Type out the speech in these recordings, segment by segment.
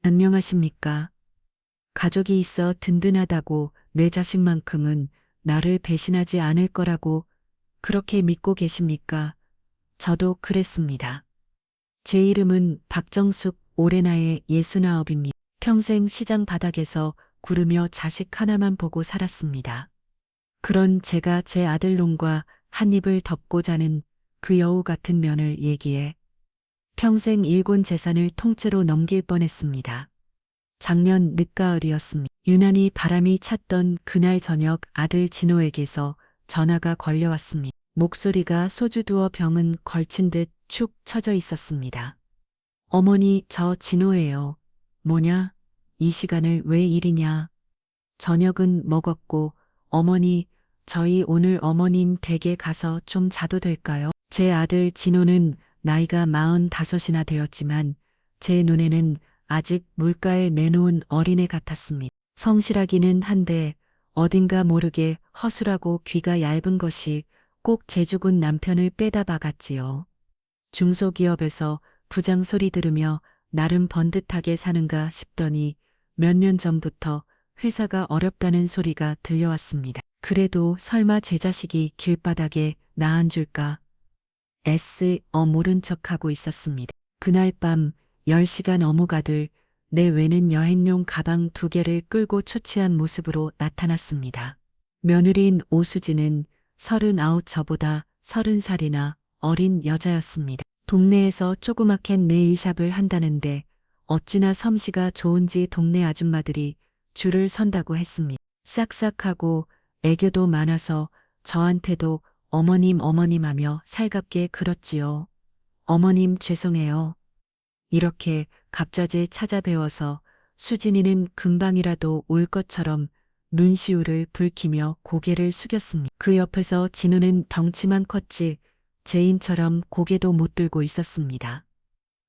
안녕하십니까. 가족이 있어 든든하다고 내 자식만큼은 나를 배신하지 않을 거라고 그렇게 믿고 계십니까? 저도 그랬습니다. 제 이름은 박정숙, 올해 나이 69입니다. 평생 시장 바닥에서 구르며 자식 하나만 보고 살았습니다. 그런 제가 제 아들 놈과 한 입을 덮고 자는 그 여우 같은 면을 얘기해 평생 일곤 재산을 통째로 넘길 뻔했습니다. 작년 늦가을이었습니다. 유난히 바람이 찼던 그날 저녁 아들 진호에게서 전화가 걸려왔습니다. 목소리가 소주 두어 병은 걸친 듯 축 처져 있었습니다. 어머니, 저 진호예요. 뭐냐? 이 시간을 왜 이리냐? 저녁은 먹었고, 어머니, 저희 오늘 어머님 댁에 가서 좀 자도 될까요? 제 아들 진호는 나이가 45이나 되었지만 제 눈에는 아직 물가에 내놓은 어린애 같았습니다. 성실하기는 한데 어딘가 모르게 허술하고 귀가 얇은 것이 꼭 제 죽은 남편을 빼다 박았지요. 중소기업에서 부장 소리 들으며 나름 번듯하게 사는가 싶더니 몇 년 전부터 회사가 어렵다는 소리가 들려왔습니다. 그래도 설마 제 자식이 길바닥에 나 앉을까? 모른 척하고 있었습니다. 그날 밤 10시간 어묵아들 내 외는 여행용 가방 2개를 끌고 초췌한 모습으로 나타났습니다. 며느리인 오수지는 39 저보다 30살이나 어린 여자였습니다. 동네에서 조그맣게 네일샵을 한다는데 어찌나 솜씨가 좋은지 동네 아줌마들이 줄을 선다고 했습니다. 싹싹하고 애교도 많아서 저한테도 어머님 하며 살갑게 굴었지요. 어머님 죄송해요. 이렇게 갑자기 찾아뵈어서 수진이는 금방이라도 올 것처럼 눈시울을 붉히며 고개를 숙였습니다. 그 옆에서 진우는 덩치만 컸지 제인처럼 고개도 못 들고 있었습니다.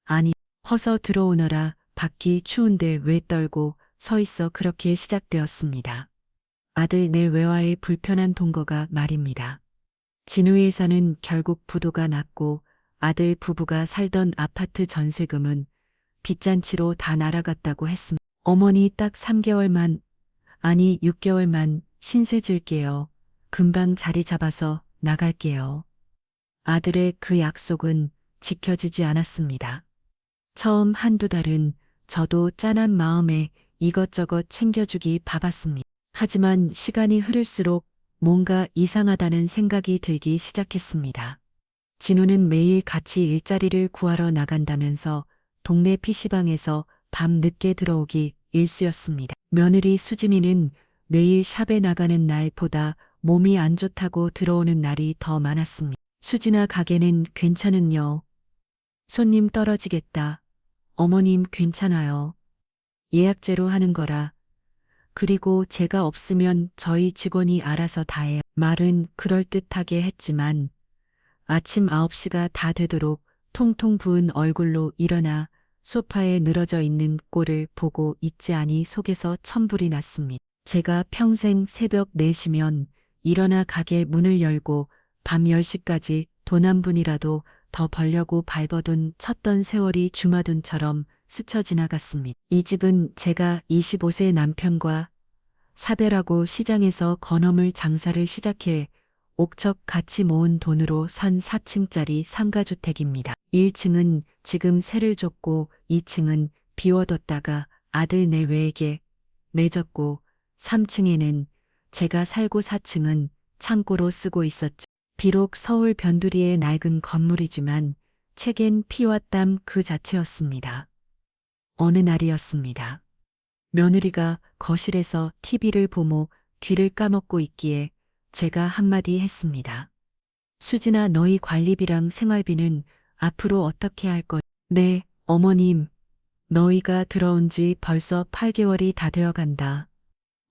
아니, 허서 들어오너라 밖이 추운데 왜 떨고 서 있어. 그렇게 시작되었습니다. 아들 내 외와의 불편한 동거가 말입니다. 진우에서는 결국 부도가 났고 아들 부부가 살던 아파트 전세금은 빚잔치로 다 날아갔다고 했습니다. 어머니 딱 3개월만, 아니 6개월만 신세 질게요. 금방 자리 잡아서 나갈게요. 아들의 그 약속은 지켜지지 않았습니다. 처음 한두 달은 저도 짠한 마음에 이것저것 챙겨주기 바빴습니다. 하지만 시간이 흐를수록 뭔가 이상하다는 생각이 들기 시작했습니다. 진우는 매일 같이 일자리를 구하러 나간다면서 동네 PC방에서 밤 늦게 들어오기 일쑤였습니다. 며느리 수진이는 내일 샵에 나가는 날보다 몸이 안 좋다고 들어오는 날이 더 많았습니다. 수진아 가게는 괜찮은요. 손님 떨어지겠다. 어머님 괜찮아요. 예약제로 하는 거라. 그리고 제가 없으면 저희 직원이 알아서 다 해요. 말은 그럴듯하게 했지만 아침 9시가 다 되도록 통통 부은 얼굴로 일어나 소파에 늘어져 있는 꼴을 보고 있지 않이 속에서 천불이 났습니다. 제가 평생 새벽 4시면 일어나 가게 문을 열고 밤 10시까지 돈 한 푼이라도 더 벌려고 발버둥 쳤던 세월이 주마등처럼 스쳐 지나갔습니다. 이 집은 제가 25세 남편과 사별하고 시장에서 건어물 장사를 시작해 옥적 같이 모은 돈으로 산 4층짜리 상가주택입니다. 1층은 지금 세를 줬고 2층은 비워뒀다가 아들 내외에게 내줬고 3층에는 제가 살고 4층은 창고로 쓰고 있었죠. 비록 서울 변두리의 낡은 건물이지만 책엔 피와 땀 그 자체였습니다. 어느 날이었습니다. 며느리가 거실에서 TV를 보며 귀를 까먹고 있기에 제가 한마디 했습니다. 수진아, 너희 관리비랑 생활비는 앞으로 어떻게 할 것? 네, 어머님. 너희가 들어온 지 벌써 8개월이 다 되어 간다.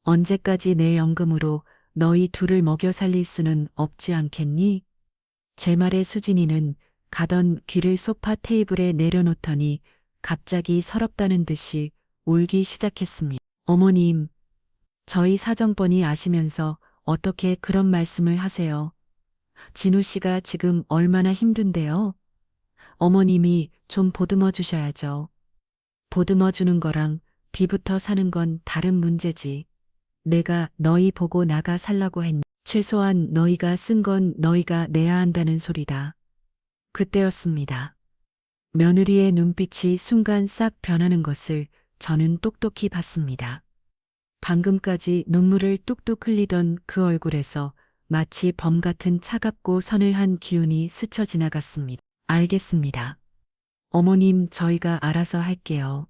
언제까지 내 연금으로 너희 둘을 먹여 살릴 수는 없지 않겠니? 제 말에 수진이는 가던 귀를 소파 테이블에 내려놓더니 갑자기 서럽다는 듯이 울기 시작했습니다. 어머님, 저희 사정 뻔히 아시면서 어떻게 그런 말씀을 하세요? 진우 씨가 지금 얼마나 힘든데요? 어머님이 좀 보듬어 주셔야죠. 보듬어 주는 거랑 비부터 사는 건 다른 문제지. 내가 너희 보고 나가 살라고 했니? 최소한 너희가 쓴 건 너희가 내야 한다는 소리다. 그때였습니다. 며느리의 눈빛이 순간 싹 변하는 것을 저는 똑똑히 봤습니다. 방금까지 눈물을 뚝뚝 흘리던 그 얼굴에서 마치 범 같은 차갑고 서늘한 기운이 스쳐 지나갔습니다. 알겠습니다. 어머님, 저희가 알아서 할게요.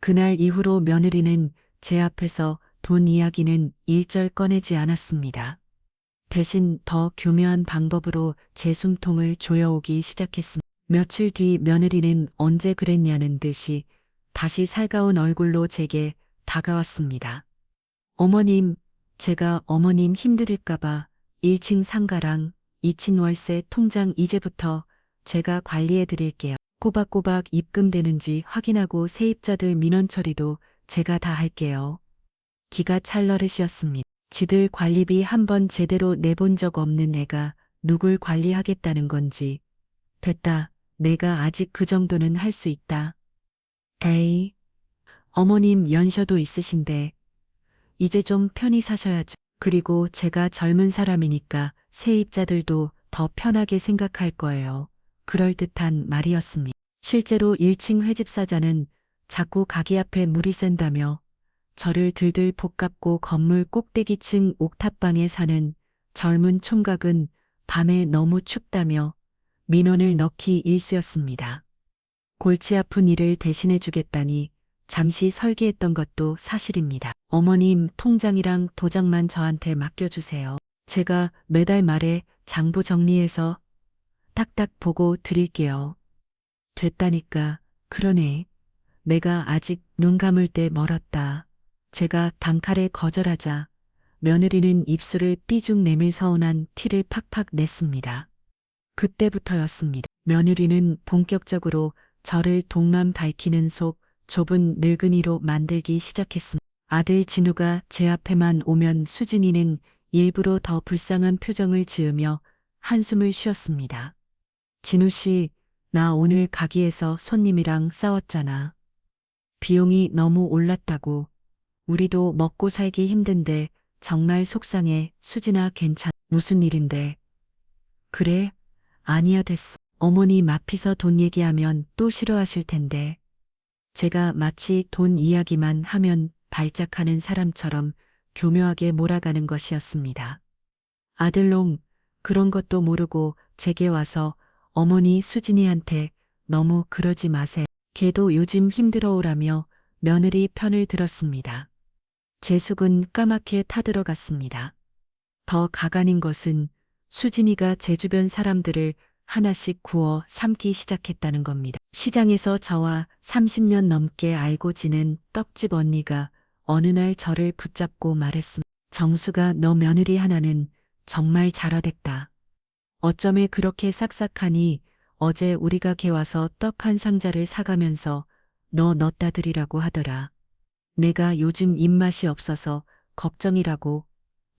그날 이후로 며느리는 제 앞에서 돈 이야기는 일절 꺼내지 않았습니다. 대신 더 교묘한 방법으로 제 숨통을 조여오기 시작했습니다. 며칠 뒤 며느리는 언제 그랬냐는 듯이 다시 살가운 얼굴로 제게 다가왔습니다. 어머님, 제가 어머님 힘들일까봐 1층 상가랑 2층 월세 통장 이제부터 제가 관리해 드릴게요. 꼬박꼬박 입금되는지 확인하고 세입자들 민원 처리도 제가 다 할게요. 기가 찰 노릇이었습니다. 지들 관리비 한 번 제대로 내본 적 없는 애가 누굴 관리하겠다는 건지. 됐다. 내가 아직 그 정도는 할 수 있다. 에이, 어머님 연셔도 있으신데 이제 좀 편히 사셔야죠. 그리고 제가 젊은 사람이니까 세입자들도 더 편하게 생각할 거예요. 그럴듯한 말이었습니다. 실제로 1층 회집사자는 자꾸 가게 앞에 물이 샌다며 저를 들들 볶았고 건물 꼭대기층 옥탑방에 사는 젊은 총각은 밤에 너무 춥다며 민원을 넣기 일쑤였습니다. 골치 아픈 일을 대신해 주겠다니 잠시 설계했던 것도 사실입니다. 어머님 통장이랑 도장만 저한테 맡겨주세요. 제가 매달 말에 장부 정리해서 딱딱 보고 드릴게요. 됐다니까. 그러네. 내가 아직 눈 감을 때 멀었다. 제가 단칼에 거절하자 며느리는 입술을 삐죽 내밀 서운한 티를 팍팍 냈습니다. 그때부터였습니다. 며느리는 본격적으로 저를 돈만 밝히는 속 좁은 늙은이로 만들기 시작했습니다. 아들 진우가 제 앞에만 오면 수진이는 일부러 더 불쌍한 표정을 지으며 한숨을 쉬었습니다. 진우 씨, 나 오늘 가게에서 손님이랑 싸웠잖아. 비용이 너무 올랐다고. 우리도 먹고 살기 힘든데 정말 속상해. 수진아 괜찮. 무슨 일인데. 그래? 아니야 됐어. 어머니 앞이서 돈 얘기하면 또 싫어하실 텐데. 제가 마치 돈 이야기만 하면 발작하는 사람처럼 교묘하게 몰아가는 것이었습니다. 아들놈, 그런 것도 모르고 제게 와서 어머니 수진이한테 너무 그러지 마세요. 걔도 요즘 힘들어오라며 며느리 편을 들었습니다. 제 속은 까맣게 타들어갔습니다. 더 가관인 것은 수진이가 제 주변 사람들을 하나씩 구워 삶기 시작했다는 겁니다. 시장에서 저와 30년 넘게 알고 지낸 떡집 언니가 어느 날 저를 붙잡고 말했습니다. 정수가 너 며느리 하나는 정말 잘하댔다. 어쩌면 그렇게 싹싹하니 어제 우리가 걔 와서 떡 한 상자를 사가면서 너 넣다 드리라고 하더라. 내가 요즘 입맛이 없어서 걱정이라고.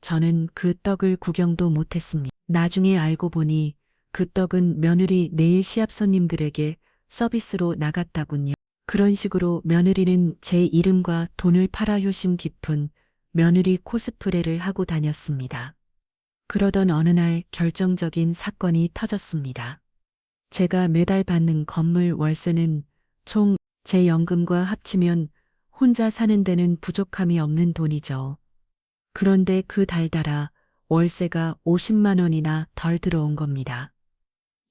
저는 그 떡을 구경도 못했습니다. 나중에 알고 보니 그 떡은 며느리 내일 시합 손님들에게 서비스로 나갔다군요. 그런 식으로 며느리는 제 이름과 돈을 팔아 효심 깊은 며느리 코스프레를 하고 다녔습니다. 그러던 어느 날 결정적인 사건이 터졌습니다. 제가 매달 받는 건물 월세는 총 제 연금과 합치면 혼자 사는 데는 부족함이 없는 돈이죠. 그런데 그 달 달아 월세가 50만 원이나 덜 들어온 겁니다.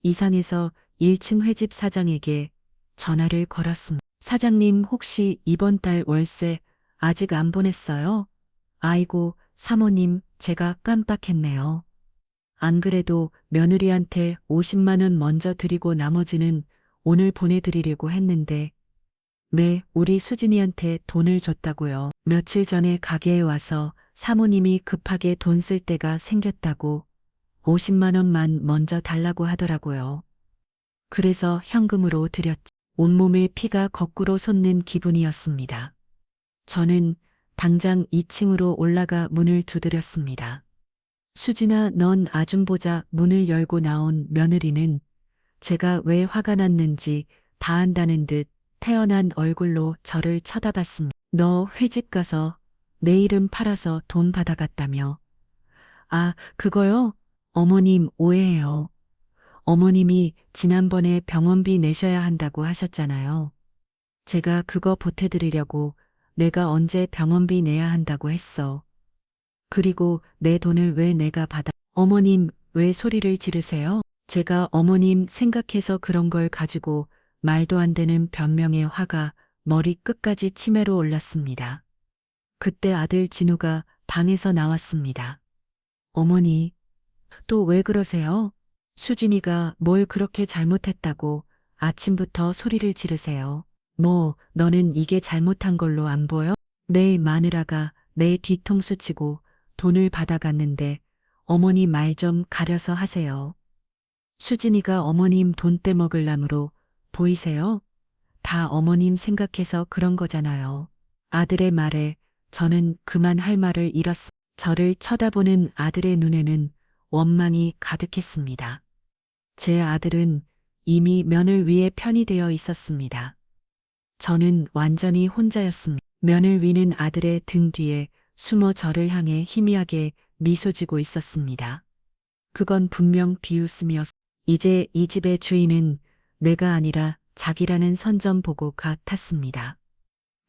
이상해서 1층 회집 사장에게 전화를 걸었습니다. 사장님 혹시 이번 달 월세 아직 안 보냈어요? 아이고, 사모님, 제가 깜빡했네요. 안 그래도 며느리한테 50만 원 먼저 드리고 나머지는 오늘 보내드리려고 했는데. 네, 우리 수진이한테 돈을 줬다고요. 며칠 전에 가게에 와서 사모님이 급하게 돈 쓸 때가 생겼다고 50만 원만 먼저 달라고 하더라고요. 그래서 현금으로 드렸지. 온몸에 피가 거꾸로 솟는 기분이었습니다. 저는 당장 2층으로 올라가 문을 두드렸습니다. 수진아, 넌 아줌 보자. 문을 열고 나온 며느리는 제가 왜 화가 났는지 다 안다는 듯 태어난 얼굴로 저를 쳐다봤습니다. 너 회집 가서 내 이름 팔아서 돈 받아갔다며. 아, 그거요? 어머님 오해해요. 어머님이 지난번에 병원비 내셔야 한다고 하셨잖아요. 제가 그거 보태드리려고 내가 언제 병원비 내야 한다고 했어. 그리고 내 돈을 왜 내가 받아? 어머님, 왜 소리를 지르세요? 제가 어머님 생각해서 그런 걸 가지고 말도 안 되는 변명에 화가 머리 끝까지 치매로 올랐습니다. 그때 아들 진우가 방에서 나왔습니다. 어머니, 또 왜 그러세요? 수진이가 뭘 그렇게 잘못했다고 아침부터 소리를 지르세요. 뭐, 너는 이게 잘못한 걸로 안 보여? 내 마누라가 내 뒤통수 치고 돈을 받아갔는데 어머니 말 좀 가려서 하세요. 수진이가 어머님 돈 떼먹을 나무로 보이세요? 다 어머님 생각해서 그런 거잖아요. 아들의 말에 저는 그만 할 말을 잃었습니다. 저를 쳐다보는 아들의 눈에는 원망이 가득했습니다. 제 아들은 이미 며느리 위에 편이 되어 있었습니다. 저는 완전히 혼자였습니다. 며느리 위는 아들의 등 뒤에 숨어 저를 향해 희미하게 미소 지고 있었습니다. 그건 분명 비웃음이었습니다. 이제 이 집의 주인은 내가 아니라 자기라는 선전보고 같았습니다.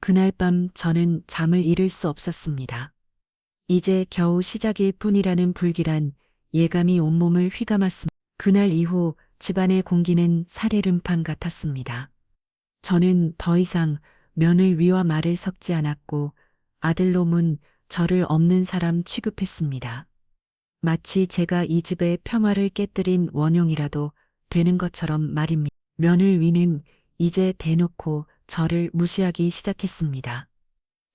그날 밤 저는 잠을 이룰 수 없었습니다. 이제 겨우 시작일 뿐이라는 불길한 예감이 온몸을 휘감았습니다. 그날 이후 집안의 공기는 살얼음판 같았습니다. 저는 더 이상 며느리 위와 말을 섞지 않았고 아들놈은 저를 없는 사람 취급했습니다. 마치 제가 이 집의 평화를 깨뜨린 원흉이라도 되는 것처럼 말입니다. 며느리 위는 이제 대놓고 저를 무시하기 시작했습니다.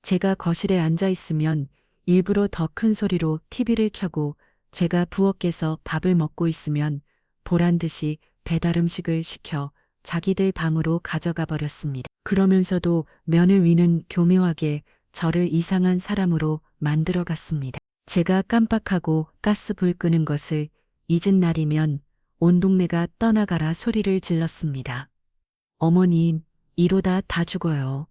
제가 거실에 앉아 있으면 일부러 더 큰 소리로 TV를 켜고 제가 부엌에서 밥을 먹고 있으면 보란 듯이 배달 음식을 시켜 자기들 방으로 가져가 버렸습니다. 그러면서도 며느리 위는 교묘하게 저를 이상한 사람으로 만들어 갔습니다. 제가 깜빡하고 가스불 끄는 것을 잊은 날이면 온 동네가 떠나가라 소리를 질렀습니다. 어머님, 이러다 다 죽어요.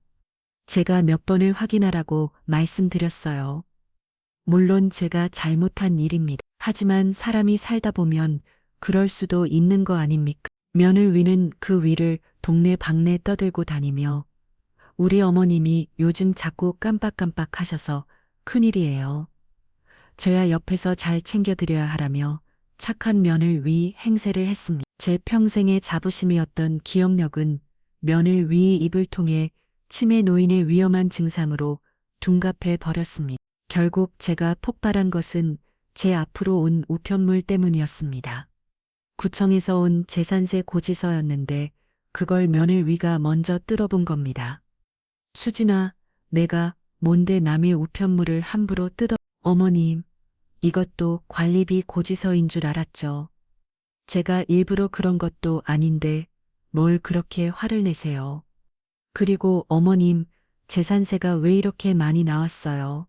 제가 몇 번을 확인하라고 말씀드렸어요. 물론 제가 잘못한 일입니다. 하지만 사람이 살다 보면 그럴 수도 있는 거 아닙니까? 며느리 위는 그 위를 동네 방네 떠들고 다니며 우리 어머님이 요즘 자꾸 깜빡깜빡 하셔서 큰일이에요. 저야 옆에서 잘 챙겨드려야 하라며 착한 며느리 위 행세를 했습니다. 제 평생의 자부심이었던 기억력은 며느리 위 입을 통해 치매 노인의 위험한 증상으로 둔갑해 버렸습니다. 결국 제가 폭발한 것은 제 앞으로 온 우편물 때문이었습니다. 구청에서 온 재산세 고지서였는데 그걸 며느리 위가 먼저 뜯어본 겁니다. 수진아, 내가 뭔데 남의 우편물을 함부로 뜯어. 어머님, 이것도 관리비 고지서인 줄 알았죠. 제가 일부러 그런 것도 아닌데 뭘 그렇게 화를 내세요. 그리고 어머님, 재산세가 왜 이렇게 많이 나왔어요?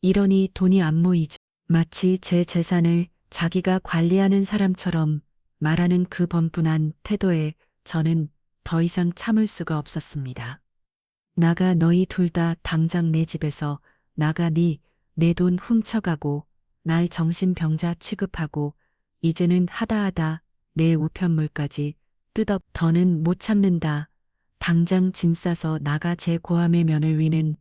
이러니 돈이 안 모이죠. 마치 제 재산을 자기가 관리하는 사람처럼 말하는 그 번분한 태도에 저는 더 이상 참을 수가 없었습니다. 나가 너희 둘 다 당장 내 집에서 나가니 내 돈 훔쳐가고 날 정신병자 취급하고 이제는 하다하다 내 우편물까지 뜯어. 더는 못 참는다. 당장 짐 싸서 나가. 제 고함의 며느리 위는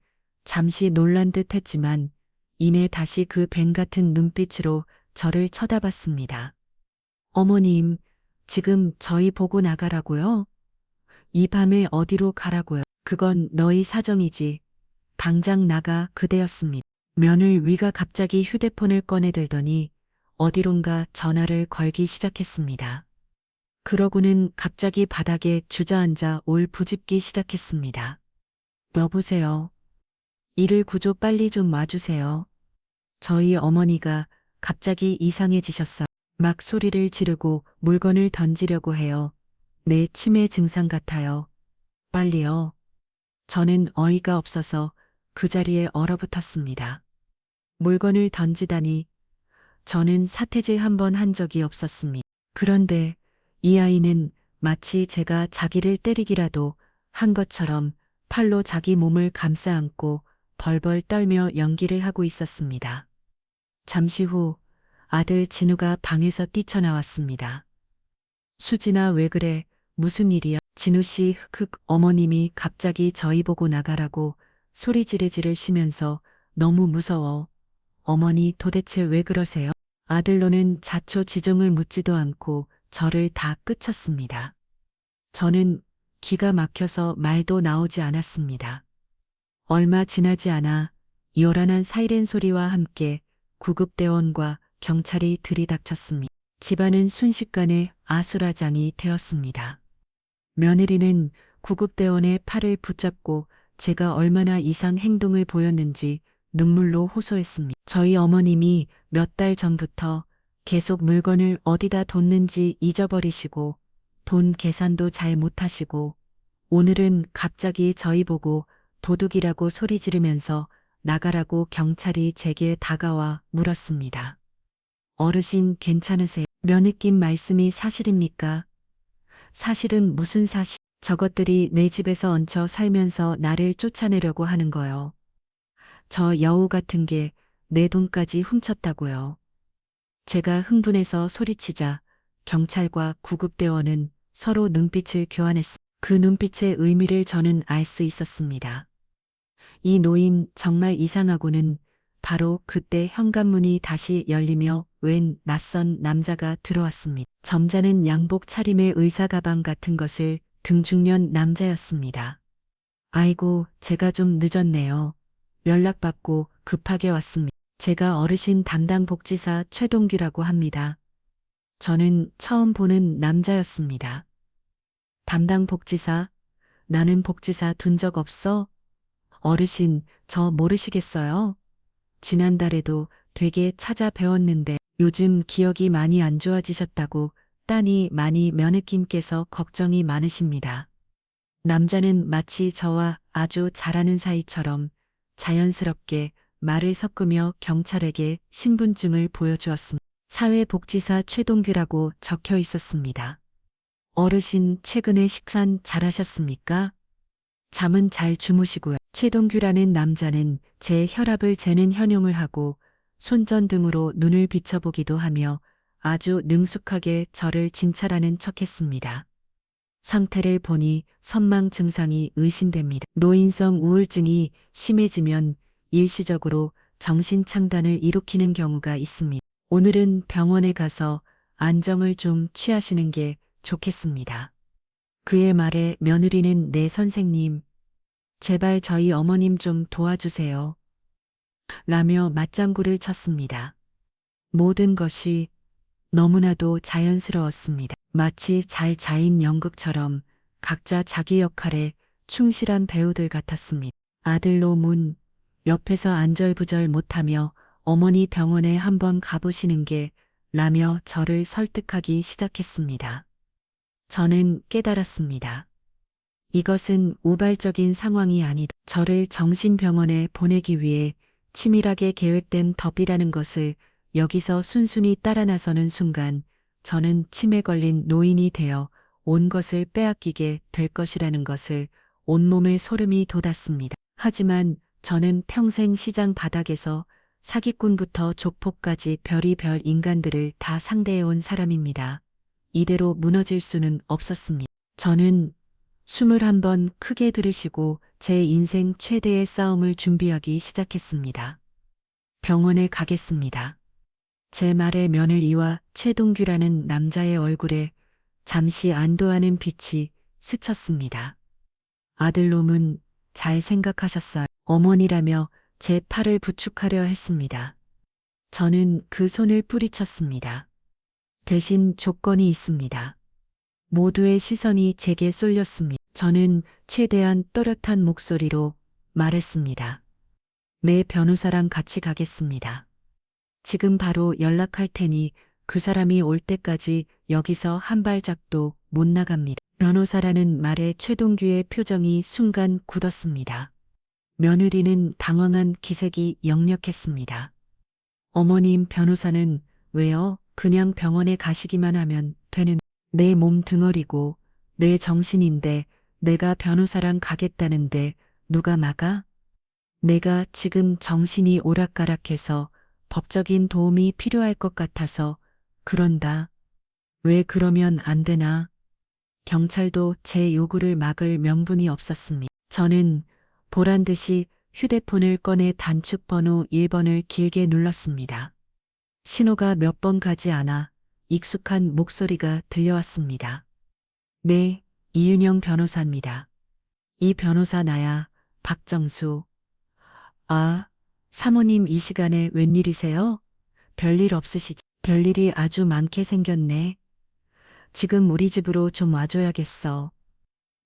잠시 놀란 듯 했지만 이내 다시 그 뱀 같은 눈빛으로 저를 쳐다봤습니다. 어머님, 지금 저희 보고 나가라고요? 이 밤에 어디로 가라고요? 그건 너희 사정이지. 당장 나가. 그대였습니다. 며느리 위가 갑자기 휴대폰을 꺼내들더니 어디론가 전화를 걸기 시작했습니다. 그러고는 갑자기 바닥에 주저앉아 울부짖기 시작했습니다. 여보세요. 119 빨리 좀 와주세요. 저희 어머니가 갑자기 이상해지셨어요. 막 소리를 지르고 물건을 던지려고 해요. 내 치매 증상 같아요. 빨리요. 저는 어이가 없어서 그 자리에 얼어붙었습니다. 물건을 던지다니 저는 사태질 한 번 한 적이 없었습니다. 그런데 이 아이는 마치 제가 자기를 때리기라도 한 것처럼 팔로 자기 몸을 감싸 안고 벌벌 떨며 연기를 하고 있었습니다. 잠시 후 아들 진우가 방에서 뛰쳐나왔습니다. 수진아, 왜 그래? 무슨 일이야? 진우 씨, 흑흑. 어머님이 갑자기 저희 보고 나가라고 소리 지르시면서 너무 무서워. 어머니, 도대체 왜 그러세요? 아들로는 자초지종을 묻지도 않고 저를 다 끝쳤습니다. 저는 기가 막혀서 말도 나오지 않았습니다. 얼마 지나지 않아 요란한 사이렌 소리와 함께 구급대원과 경찰이 들이닥쳤습니다. 집안은 순식간에 아수라장이 되었습니다. 며느리는 구급대원의 팔을 붙잡고 제가 얼마나 이상 행동을 보였는지 눈물로 호소했습니다. 저희 어머님이 몇 달 전부터 계속 물건을 어디다 뒀는지 잊어버리시고 돈 계산도 잘 못하시고 오늘은 갑자기 저희 보고 도둑이라고 소리 지르면서 나가라고 경찰이 제게 다가와 물었습니다. 어르신, 괜찮으세요? 며느낌 말씀이 사실입니까? 사실은 무슨 사실? 저것들이 내 집에서 얹혀 살면서 나를 쫓아내려고 하는 거요. 저 여우 같은 게 내 돈까지 훔쳤다고요. 제가 흥분해서 소리치자 경찰과 구급대원은 서로 눈빛을 교환했습니다. 그 눈빛의 의미를 저는 알 수 있었습니다. 이 노인 정말 이상하고는 바로 그때 현관문이 다시 열리며 웬 낯선 남자가 들어왔습니다. 점잖은 양복 차림의 의사 가방 같은 것을 등 중년 남자였습니다. 아이고, 제가 좀 늦었네요. 연락받고 급하게 왔습니다. 제가 어르신 담당 복지사 최동규라고 합니다. 저는 처음 보는 남자였습니다. 담당 복지사? 나는 복지사 둔 적 없어? 어르신, 저 모르시겠어요? 지난달에도 되게 찾아뵈었는데 요즘 기억이 많이 안 좋아지셨다고 따니 많이 며느님께서 걱정이 많으십니다. 남자는 마치 저와 아주 잘하는 사이처럼 자연스럽게 말을 섞으며 경찰에게 신분증을 보여주었습니다. 사회복지사 최동규라고 적혀 있었습니다. 어르신, 최근에 식사 잘하셨습니까? 잠은 잘 주무시고요. 최동규라는 남자는 제 혈압을 재는 현용을 하고 손전등으로 눈을 비춰보기도 하며 아주 능숙하게 저를 진찰하는 척했습니다. 상태를 보니 선망 증상이 의심됩니다. 노인성 우울증이 심해지면 일시적으로 정신창단을 일으키는 경우가 있습니다. 오늘은 병원에 가서 안정을 좀 취하시는 게 좋겠습니다. 그의 말에 며느리는 네 선생님, 제발 저희 어머님 좀 도와주세요. 라며 맞장구를 쳤습니다. 모든 것이 너무나도 자연스러웠습니다. 마치 잘 자인 연극처럼 각자 자기 역할에 충실한 배우들 같았습니다. 아들 노문 옆에서 안절부절 못하며 어머니 병원에 한번 가보시는 게 라며 저를 설득하기 시작했습니다. 저는 깨달았습니다. 이것은 우발적인 상황이 아니다. 저를 정신병원에 보내기 위해 치밀하게 계획된 덮이라는 것을 여기서 순순히 따라 나서는 순간 저는 치매 걸린 노인이 되어 온 것을 빼앗기게 될 것이라는 것을 온몸에 소름이 돋았습니다. 하지만 저는 평생 시장 바닥에서 사기꾼부터 조폭까지 별의별 인간들을 다 상대해온 사람입니다. 이대로 무너질 수는 없었습니다. 저는 21번 크게 들으시고 제 인생 최대의 싸움을 준비하기 시작했습니다. 병원에 가겠습니다. 제 말에 며느리와 최동규라는 남자의 얼굴에 잠시 안도하는 빛이 스쳤습니다. 아들놈은 잘 생각하셨어요. 어머니라며 제 팔을 부축하려 했습니다. 저는 그 손을 뿌리쳤습니다. 대신 조건이 있습니다. 모두의 시선이 제게 쏠렸습니다. 저는 최대한 또렷한 목소리로 말했습니다. 내 변호사랑 같이 가겠습니다. 지금 바로 연락할 테니 그 사람이 올 때까지 여기서 한 발짝도 못 나갑니다. 변호사라는 말에 최동규의 표정이 순간 굳었습니다. 며느리는 당황한 기색이 역력했습니다. 어머님, 변호사는 왜요? 그냥 병원에 가시기만 하면 되는 내 몸 덩어리고 내 정신인데 내가 변호사랑 가겠다는데 누가 막아? 내가 지금 정신이 오락가락해서 법적인 도움이 필요할 것 같아서 그런다. 왜 그러면 안 되나? 경찰도 제 요구를 막을 명분이 없었습니다. 저는 보란 듯이 휴대폰을 꺼내 단축번호 1번을 길게 눌렀습니다. 신호가 몇 번 가지 않아 익숙한 목소리가 들려왔습니다. 네, 이윤영 변호사입니다. 이 변호사 나야, 박정수. 아, 사모님 이 시간에 웬일이세요? 별일 없으시지? 별일이 아주 많게 생겼네. 지금 우리 집으로 좀 와줘야겠어.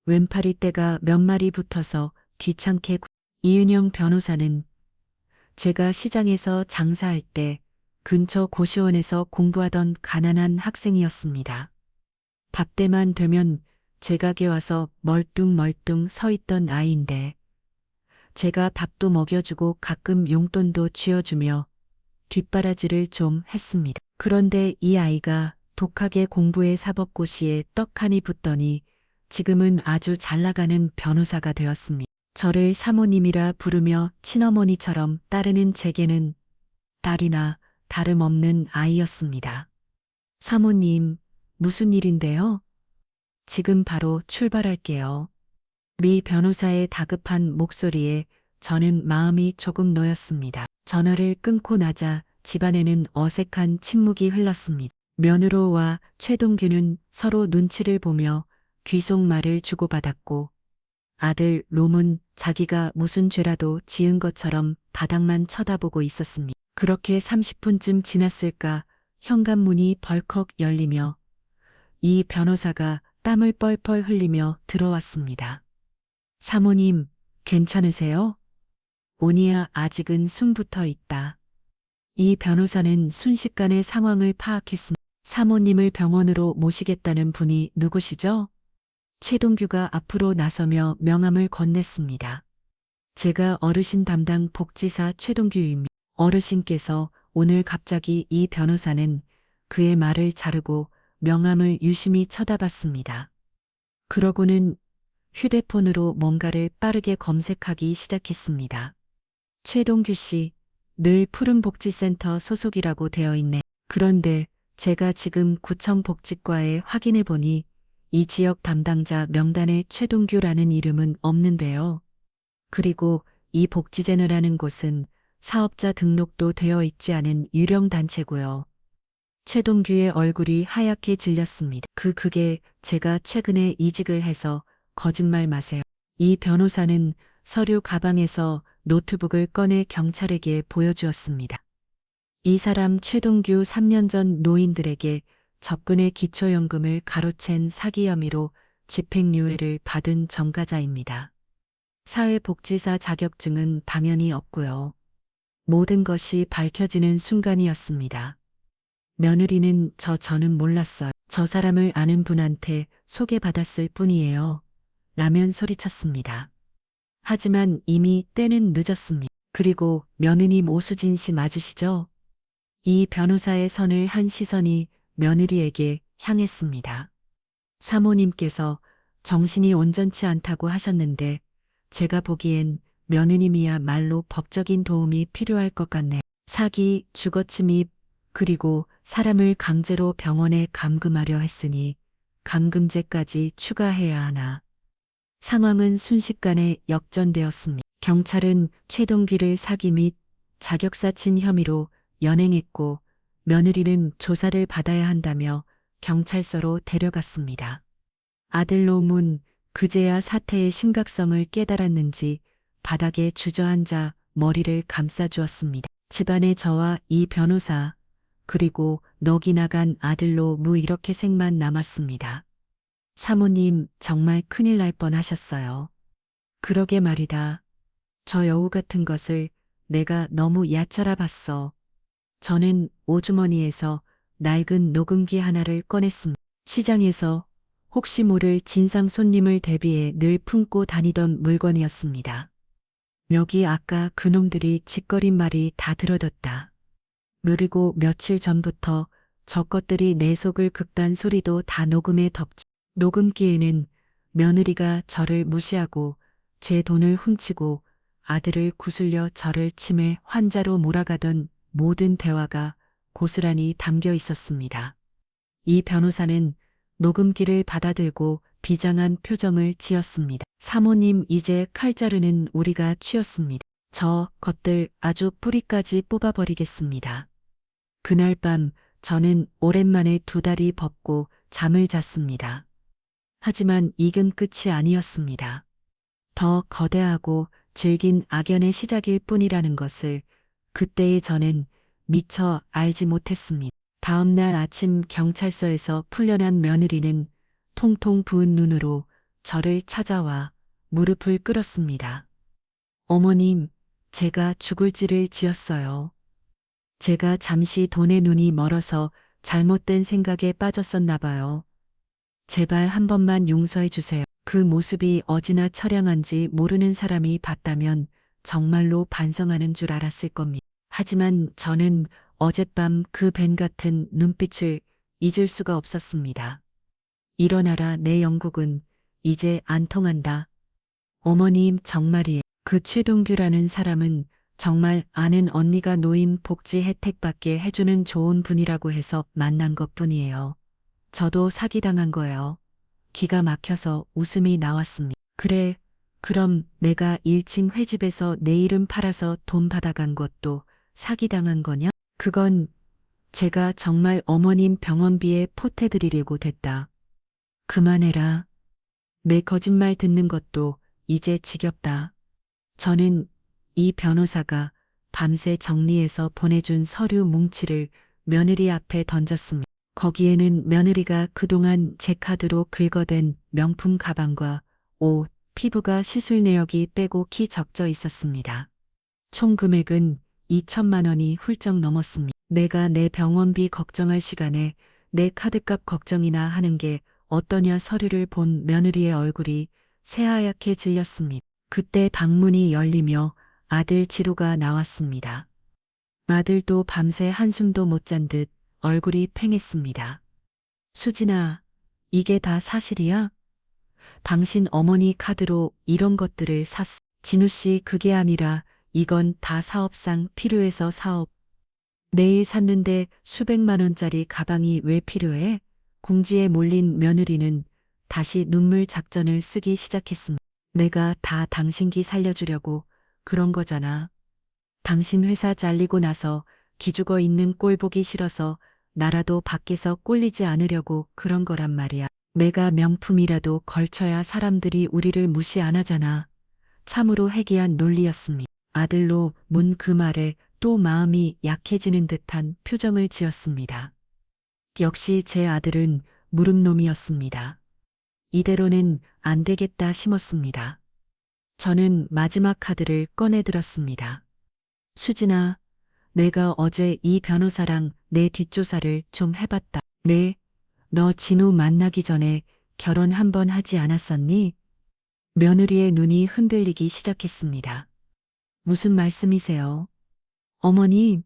왼팔이 떼가 몇 마리 붙어서 귀찮게 이윤영 변호사는 제가 시장에서 장사할 때 근처 고시원에서 공부하던 가난한 학생이었습니다. 밥 때만 되면 제 가게 와서 멀뚱멀뚱 서 있던 아이인데 제가 밥도 먹여주고 가끔 용돈도 쥐어주며 뒷바라지를 좀 했습니다. 그런데 이 아이가 독하게 공부해 사법고시에 떡하니 붙더니 지금은 아주 잘 나가는 변호사가 되었습니다. 저를 사모님이라 부르며 친어머니처럼 따르는 제게는 딸이나 다름없는 아이였습니다. 사모님, 무슨 일인데요? 지금 바로 출발할게요. 미 변호사의 다급한 목소리에 저는 마음이 조금 놓였습니다. 전화를 끊고 나자 집안에는 어색한 침묵이 흘렀습니다. 며느로와 최동규는 서로 눈치를 보며 귀속말을 주고받았고 아들 롬은 자기가 무슨 죄라도 지은 것처럼 바닥만 쳐다보고 있었습니다. 그렇게 30분쯤 지났을까 현관문이 벌컥 열리며 이 변호사가 땀을 뻘뻘 흘리며 들어왔습니다. 사모님, 괜찮으세요? 오니야 아직은 숨 붙어 있다. 이 변호사는 순식간에 상황을 파악했습니다. 사모님을 병원으로 모시겠다는 분이 누구시죠? 최동규가 앞으로 나서며 명함을 건넸습니다. 제가 어르신 담당 복지사 최동규입니다. 어르신께서 오늘 갑자기 이 변호사는 그의 말을 자르고 명함을 유심히 쳐다봤습니다. 그러고는 휴대폰으로 뭔가를 빠르게 검색하기 시작했습니다. 최동규 씨, 늘 푸른복지센터 소속이라고 되어 있네. 그런데 제가 지금 구청 복지과에 확인해 보니 이 지역 담당자 명단에 최동규라는 이름은 없는데요. 그리고 이 복지제너라는 곳은 사업자 등록도 되어 있지 않은 유령단체고요. 최동규의 얼굴이 하얗게 질렸습니다. 그게 제가 최근에 이직을 해서 거짓말 마세요. 이 변호사는 서류 가방에서 노트북을 꺼내 경찰에게 보여주었습니다. 이 사람 최동규 3년 전 노인들에게 접근의 기초연금을 가로챈 사기 혐의로 집행유예를 받은 전과자입니다. 사회복지사 자격증은 당연히 없고요. 모든 것이 밝혀지는 순간이었습니다. 며느리는 저는 몰랐어요. 저 사람을 아는 분한테 소개받았을 뿐이에요. 라면 소리쳤습니다. 하지만 이미 때는 늦었습니다. 그리고 며느님 오수진 씨 맞으시죠? 이 변호사의 선을 한 시선이 며느리에게 향했습니다. 사모님께서 정신이 온전치 않다고 하셨는데 제가 보기엔 며느님이야말로 법적인 도움이 필요할 것 같네. 사기, 주거침입, 그리고 사람을 강제로 병원에 감금하려 했으니 감금죄까지 추가해야 하나. 상황은 순식간에 역전되었습니다. 경찰은 최동규를 사기 및 자격사친 혐의로 연행했고 며느리는 조사를 받아야 한다며 경찰서로 데려갔습니다. 아들 롬은 그제야 사태의 심각성을 깨달았는지 바닥에 주저앉아 머리를 감싸주었습니다. 집안에 저와 이 변호사 그리고 넋이 나간 아들로 이렇게 생만 남았습니다. 사모님 정말 큰일 날 뻔하셨어요. 그러게 말이다. 저 여우 같은 것을 내가 너무 얕잡아 봤어. 저는 오주머니에서 낡은 녹음기 하나를 꺼냈습니다. 시장에서 혹시 모를 진상 손님을 대비해 늘 품고 다니던 물건이었습니다. 여기 아까 그놈들이 짓거린 말이 다 들어뒀다. 그리고 며칠 전부터 저 것들이 내 속을 긁단 소리도 다 녹음에 덮지. 녹음기에는 며느리가 저를 무시하고 제 돈을 훔치고 아들을 구슬려 저를 치매 환자로 몰아가던 모든 대화가 고스란히 담겨 있었습니다. 이 변호사는 녹음기를 받아들고 비장한 표정을 지었습니다. 사모님, 이제 칼자루는 우리가 쥐었습니다. 저 것들 아주 뿌리까지 뽑아버리겠습니다. 그날 밤 저는 오랜만에 두 다리 벗고 잠을 잤습니다. 하지만 이건 끝이 아니었습니다. 더 거대하고 질긴 악연의 시작일 뿐이라는 것을 그때의 저는 미처 알지 못했습니다. 다음 날 아침 경찰서에서 풀려난 며느리는 통통 부은 눈으로 저를 찾아와 무릎을 꿇었습니다. 어머님, 제가 죽을지를 지었어요. 제가 잠시 돈에 눈이 멀어서 잘못된 생각에 빠졌었나 봐요. 제발 한 번만 용서해 주세요. 그 모습이 어찌나 처량한지 모르는 사람이 봤다면 정말로 반성하는 줄 알았을 겁니다. 하지만 저는 어젯밤 그 뱀 같은 눈빛을 잊을 수가 없었습니다. 일어나라, 내 영국은 이제 안 통한다. 어머님, 정말이에요. 그 최동규라는 사람은 정말 아는 언니가 노인 복지 혜택받게 해주는 좋은 분이라고 해서 만난 것뿐이에요. 저도 사기당한 거예요. 기가 막혀서 웃음이 나왔습니다. 그래, 그럼 내가 1층 횟집에서 내 이름 팔아서 돈 받아간 것도 사기당한 거냐? 그건 제가 정말 어머님 병원비에 보태드리려고 됐다. 그만해라. 내 거짓말 듣는 것도 이제 지겹다. 저는 이 변호사가 밤새 정리해서 보내준 서류 뭉치를 며느리 앞에 던졌습니다. 거기에는 며느리가 그동안 제 카드로 긁어댄 명품 가방과 옷, 피부가 시술 내역이 빼곡히 적져 있었습니다. 총 금액은 2천만 원이 훌쩍 넘었습니다. 내가 내 병원비 걱정할 시간에 내 카드값 걱정이나 하는 게 어떠냐. 서류를 본 며느리의 얼굴이 새하얗게 질렸습니다. 그때 방문이 열리며 아들 지루가 나왔습니다. 아들도 밤새 한숨도 못 잔 듯 얼굴이 팽했습니다. 수진아, 이게 다 사실이야? 당신 어머니 카드로 이런 것들을 샀어. 진우 씨, 그게 아니라 이건 다 사업상 필요해서 사업. 내일 샀는데 수백만 원짜리 가방이 왜 필요해? 궁지에 몰린 며느리는 다시 눈물 작전을 쓰기 시작했습니다. 내가 다 당신 기 살려주려고 그런 거잖아. 당신 회사 잘리고 나서 기죽어 있는 꼴 보기 싫어서 나라도 밖에서 꼴리지 않으려고 그런 거란 말이야. 내가 명품이라도 걸쳐야 사람들이 우리를 무시 안 하잖아. 참으로 해괴한 논리였습니다. 아들로 문 그 말에 또 마음이 약해지는 듯한 표정을 지었습니다. 역시 제 아들은 무릎놈이었습니다. 이대로는 안 되겠다 싶었습니다. 저는 마지막 카드를 꺼내들었습니다. 수진아, 내가 어제 이 변호사랑 내 뒷조사를 좀 해봤다. 네, 너 진우 만나기 전에 결혼 한 번 하지 않았었니? 며느리의 눈이 흔들리기 시작했습니다. 무슨 말씀이세요? 어머니,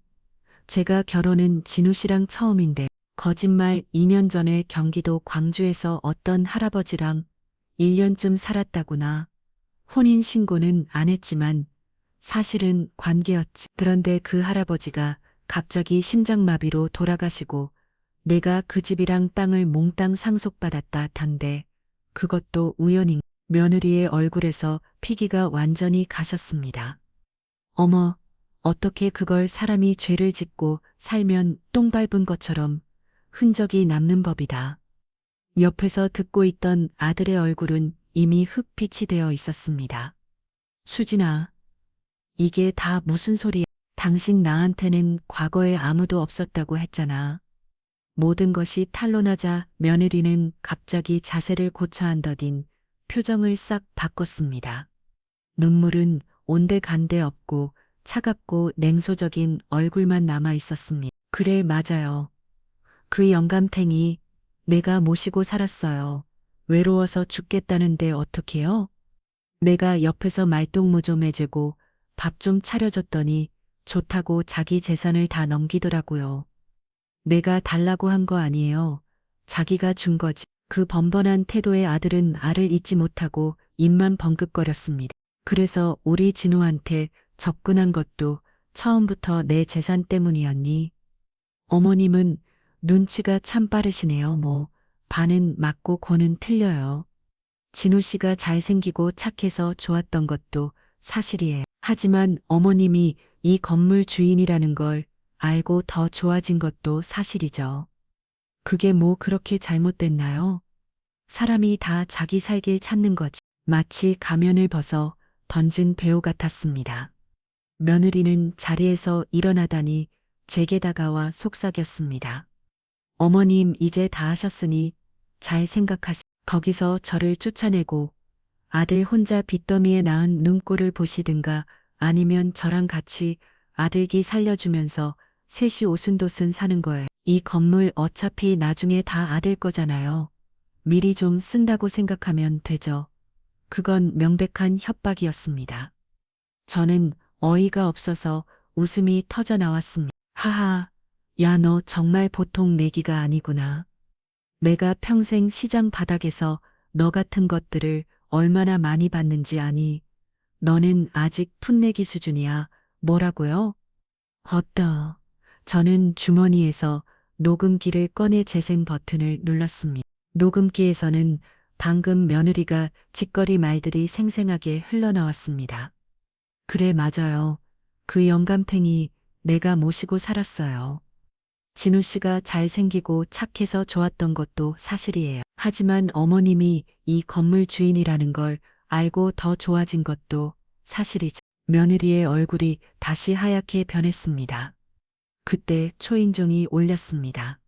제가 결혼은 진우 씨랑 처음인데 거짓말. 2년 전에 경기도 광주에서 어떤 할아버지랑 1년쯤 살았다구나. 혼인신고는 안 했지만 사실은 관계였지. 그런데 그 할아버지가 갑자기 심장마비로 돌아가시고 내가 그 집이랑 땅을 몽땅 상속받았다 단데 그것도 우연인. 며느리의 얼굴에서 피기가 완전히 가셨습니다. 어머, 어떻게 그걸. 사람이 죄를 짓고 살면 똥 밟은 것처럼 흔적이 남는 법이다. 옆에서 듣고 있던 아들의 얼굴은 이미 흑빛이 되어 있었습니다. 수진아, 이게 다 무슨 소리야? 당신 나한테는 과거에 아무도 없었다고 했잖아. 모든 것이 탄로나자 며느리는 갑자기 자세를 고쳐 앉더딘 표정을 싹 바꿨습니다. 눈물은 온데간데 없고 차갑고 냉소적인 얼굴만 남아 있었습니다. 그래, 맞아요. 그 영감탱이 내가 모시고 살았어요. 외로워서 죽겠다는데 어떡해요? 내가 옆에서 말동무 좀 해주고 밥 좀 차려줬더니 좋다고 자기 재산을 다 넘기더라고요. 내가 달라고 한 거 아니에요. 자기가 준 거지. 그 번번한 태도에 아들은 알을 잊지 못하고 입만 번긋거렸습니다. 그래서 우리 진우한테 접근한 것도 처음부터 내 재산 때문이었니? 어머님은 눈치가 참 빠르시네요. 뭐 반은 맞고 고는 틀려요. 진우 씨가 잘생기고 착해서 좋았던 것도 사실이에요. 하지만 어머님이 이 건물 주인이라는 걸 알고 더 좋아진 것도 사실이죠. 그게 뭐 그렇게 잘못됐나요? 사람이 다 자기 살 길 찾는 거지. 마치 가면을 벗어 던진 배우 같았습니다. 며느리는 자리에서 일어나다니 제게 다가와 속삭였습니다. 어머님 이제 다 하셨으니 잘 생각하세요. 거기서 저를 쫓아내고 아들 혼자 빚더미에 낳은 눈꼴을 보시든가 아니면 저랑 같이 아들기 살려주면서 셋이 오순도순 사는 거예요. 이 건물 어차피 나중에 다 아들 거잖아요. 미리 좀 쓴다고 생각하면 되죠. 그건 명백한 협박이었습니다. 저는 어이가 없어서 웃음이 터져 나왔습니다. 하하, 야, 너 정말 보통 내기가 아니구나. 내가 평생 시장 바닥에서 너 같은 것들을 얼마나 많이 봤는지 아니. 너는 아직 풋내기 수준이야. 뭐라고요? 헛다. 저는 주머니에서 녹음기를 꺼내 재생 버튼을 눌렀습니다. 녹음기에서는 방금 며느리가 짓거리 말들이 생생하게 흘러나왔습니다. 그래, 맞아요. 그 영감탱이 내가 모시고 살았어요. 진우 씨가 잘생기고 착해서 좋았던 것도 사실이에요. 하지만 어머님이 이 건물 주인이라는 걸 알고 더 좋아진 것도 사실이죠. 며느리의 얼굴이 다시 하얗게 변했습니다. 그때 초인종이 울렸습니다.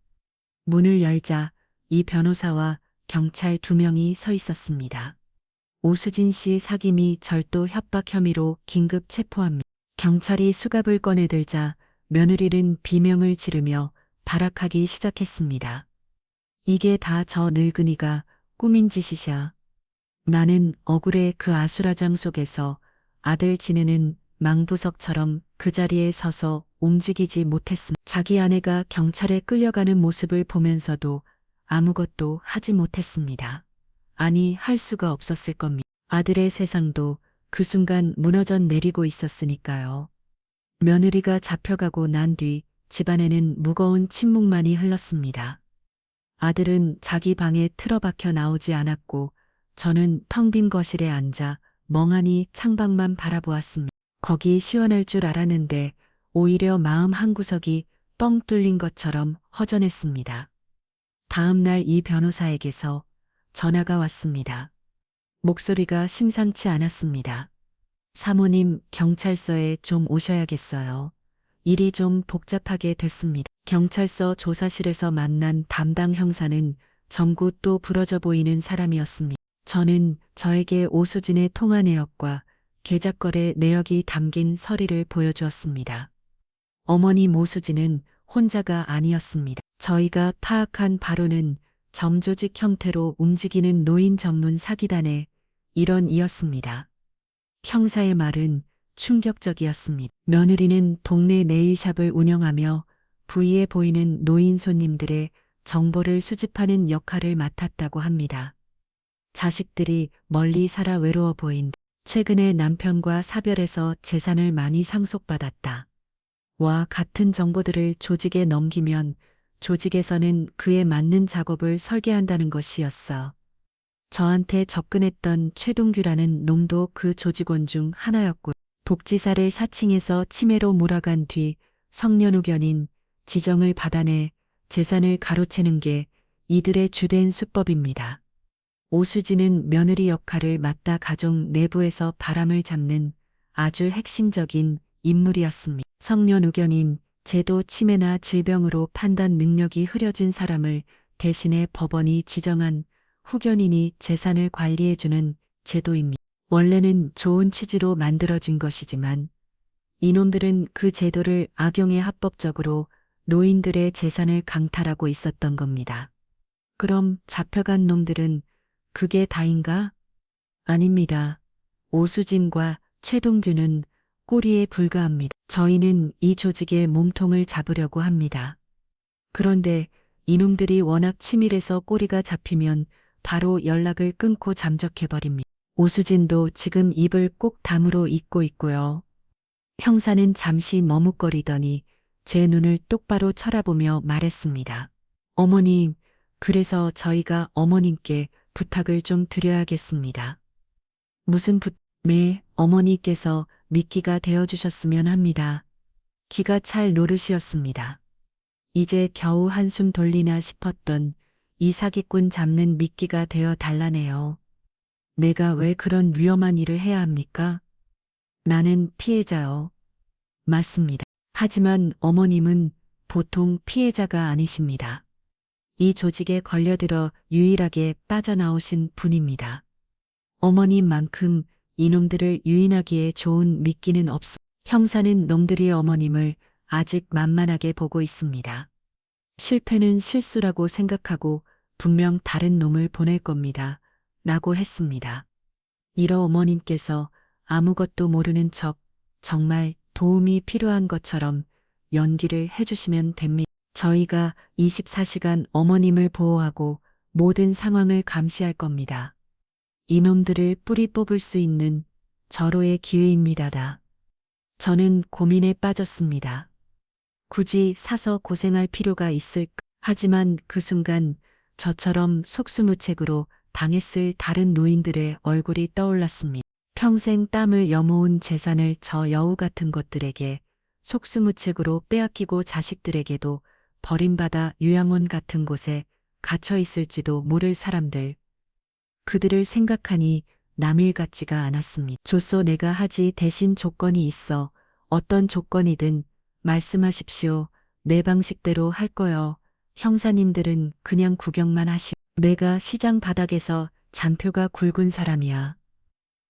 문을 열자 이 변호사와 경찰 2명이 서 있었습니다. 오수진 씨 사기 및 절도 협박 혐의로 긴급 체포합니다. 경찰이 수갑을 꺼내들자 며느리는 비명을 지르며 발악하기 시작했습니다. 이게 다 저 늙은이가 꾸민 짓이샤. 나는 억울해. 그 아수라장 속에서 아들 진우는 망부석처럼 그 자리에 서서 움직이지 못했습니다. 자기 아내가 경찰에 끌려가는 모습을 보면서도 아무것도 하지 못했습니다. 아니, 할 수가 없었을 겁니다. 아들의 세상도 그 순간 무너져 내리고 있었으니까요. 며느리가 잡혀가고 난 뒤 집안에는 무거운 침묵만이 흘렀습니다. 아들은 자기 방에 틀어박혀 나오지 않았고 저는 텅 빈 거실에 앉아 멍하니 창밖만 바라보았습니다. 거기 시원할 줄 알았는데 오히려 마음 한구석이 뻥 뚫린 것처럼 허전했습니다. 다음 날 이 변호사에게서 전화가 왔습니다. 목소리가 심상치 않았습니다. 사모님, 경찰서에 좀 오셔야겠어요. 일이 좀 복잡하게 됐습니다. 경찰서 조사실에서 만난 담당 형사는 점구 또 부러져 보이는 사람이었습니다. 저는 저에게 오수진의 통화 내역과 계좌거래 내역이 담긴 서류를 보여주었습니다. 어머님 오수진은 혼자가 아니었습니다. 저희가 파악한 바로는 점조직 형태로 움직이는 노인 전문 사기단의 일원이었습니다. 형사의 말은 충격적이었습니다. 며느리는 동네 네일샵을 운영하며 부위에 보이는 노인 손님들의 정보를 수집하는 역할을 맡았다고 합니다. 자식들이 멀리 살아 외로워 보인 최근에 남편과 사별해서 재산을 많이 상속받았다. 와 같은 정보들을 조직에 넘기면 조직에서는 그에 맞는 작업을 설계한다는 것이었어. 저한테 접근했던 최동규라는 놈도 그 조직원 중 하나였고 복지사를 사칭해서 치매로 몰아간 뒤 성년후견인 지정을 받아내 재산을 가로채는 게 이들의 주된 수법입니다. 오수진은 며느리 역할을 맡다 가족 내부에서 바람을 잡는 아주 핵심적인 인물이었습니다. 성년후견인, 제도 치매나 질병으로 판단 능력이 흐려진 사람을 대신해 법원이 지정한 후견인이 재산을 관리해주는 제도입니다. 원래는 좋은 취지로 만들어진 것이지만 이놈들은 그 제도를 악용해 합법적으로 노인들의 재산을 강탈하고 있었던 겁니다. 그럼 잡혀간 놈들은 그게 다인가? 아닙니다. 오수진과 최동규는 꼬리에 불과합니다. 저희는 이 조직의 몸통을 잡으려고 합니다. 그런데 이놈들이 워낙 치밀해서 꼬리가 잡히면 바로 연락을 끊고 잠적해버립니다. 오수진도 지금 입을 꼭 다물어 있고 있고요. 형사는 잠시 머뭇거리더니 제 눈을 똑바로 쳐다보며 말했습니다. 어머님, 그래서 저희가 어머님께 부탁을 좀 드려야겠습니다. 무슨 네, 어머니께서 미끼가 되어주셨으면 합니다. 기가 찰 노릇이었습니다. 이제 겨우 한숨 돌리나 싶었던 이 사기꾼 잡는 미끼가 되어 달라네요. 내가 왜 그런 위험한 일을 해야 합니까? 나는 피해자요. 맞습니다. 하지만 어머님은 보통 피해자가 아니십니다. 이 조직에 걸려들어 유일하게 빠져나오신 분입니다. 어머님만큼 이놈들을 유인하기에 좋은 미끼는 없어. 형사는 놈들이 어머님을 아직 만만하게 보고 있습니다. 실패는 실수라고 생각하고 분명 다른 놈을 보낼 겁니다. 라고 했습니다. 이러 어머님께서 아무것도 모르는 척 정말 도움이 필요한 것처럼 연기를 해주시면 됩니다. 저희가 24시간 어머님을 보호하고 모든 상황을 감시할 겁니다. 이놈들을 뿌리 뽑을 수 있는 절호의 기회입니다. 저는 고민에 빠졌습니다. 굳이 사서 고생할 필요가 있을까? 하지만 그 순간 저처럼 속수무책으로 당했을 다른 노인들의 얼굴이 떠올랐습니다. 평생 땀을 여모은 재산을 저 여우 같은 것들에게 속수무책으로 빼앗기고 자식들에게도 버림받아 요양원 같은 곳에 갇혀 있을지도 모를 사람들. 그들을 생각하니 남일 같지가 않았습니다. 좋소 내가 하지 대신 조건이 있어. 어떤 조건이든 말씀하십시오. 내 방식대로 할 거요. 형사님들은 그냥 구경만 하시오. 내가 시장 바닥에서 잔표가 굵은 사람이야.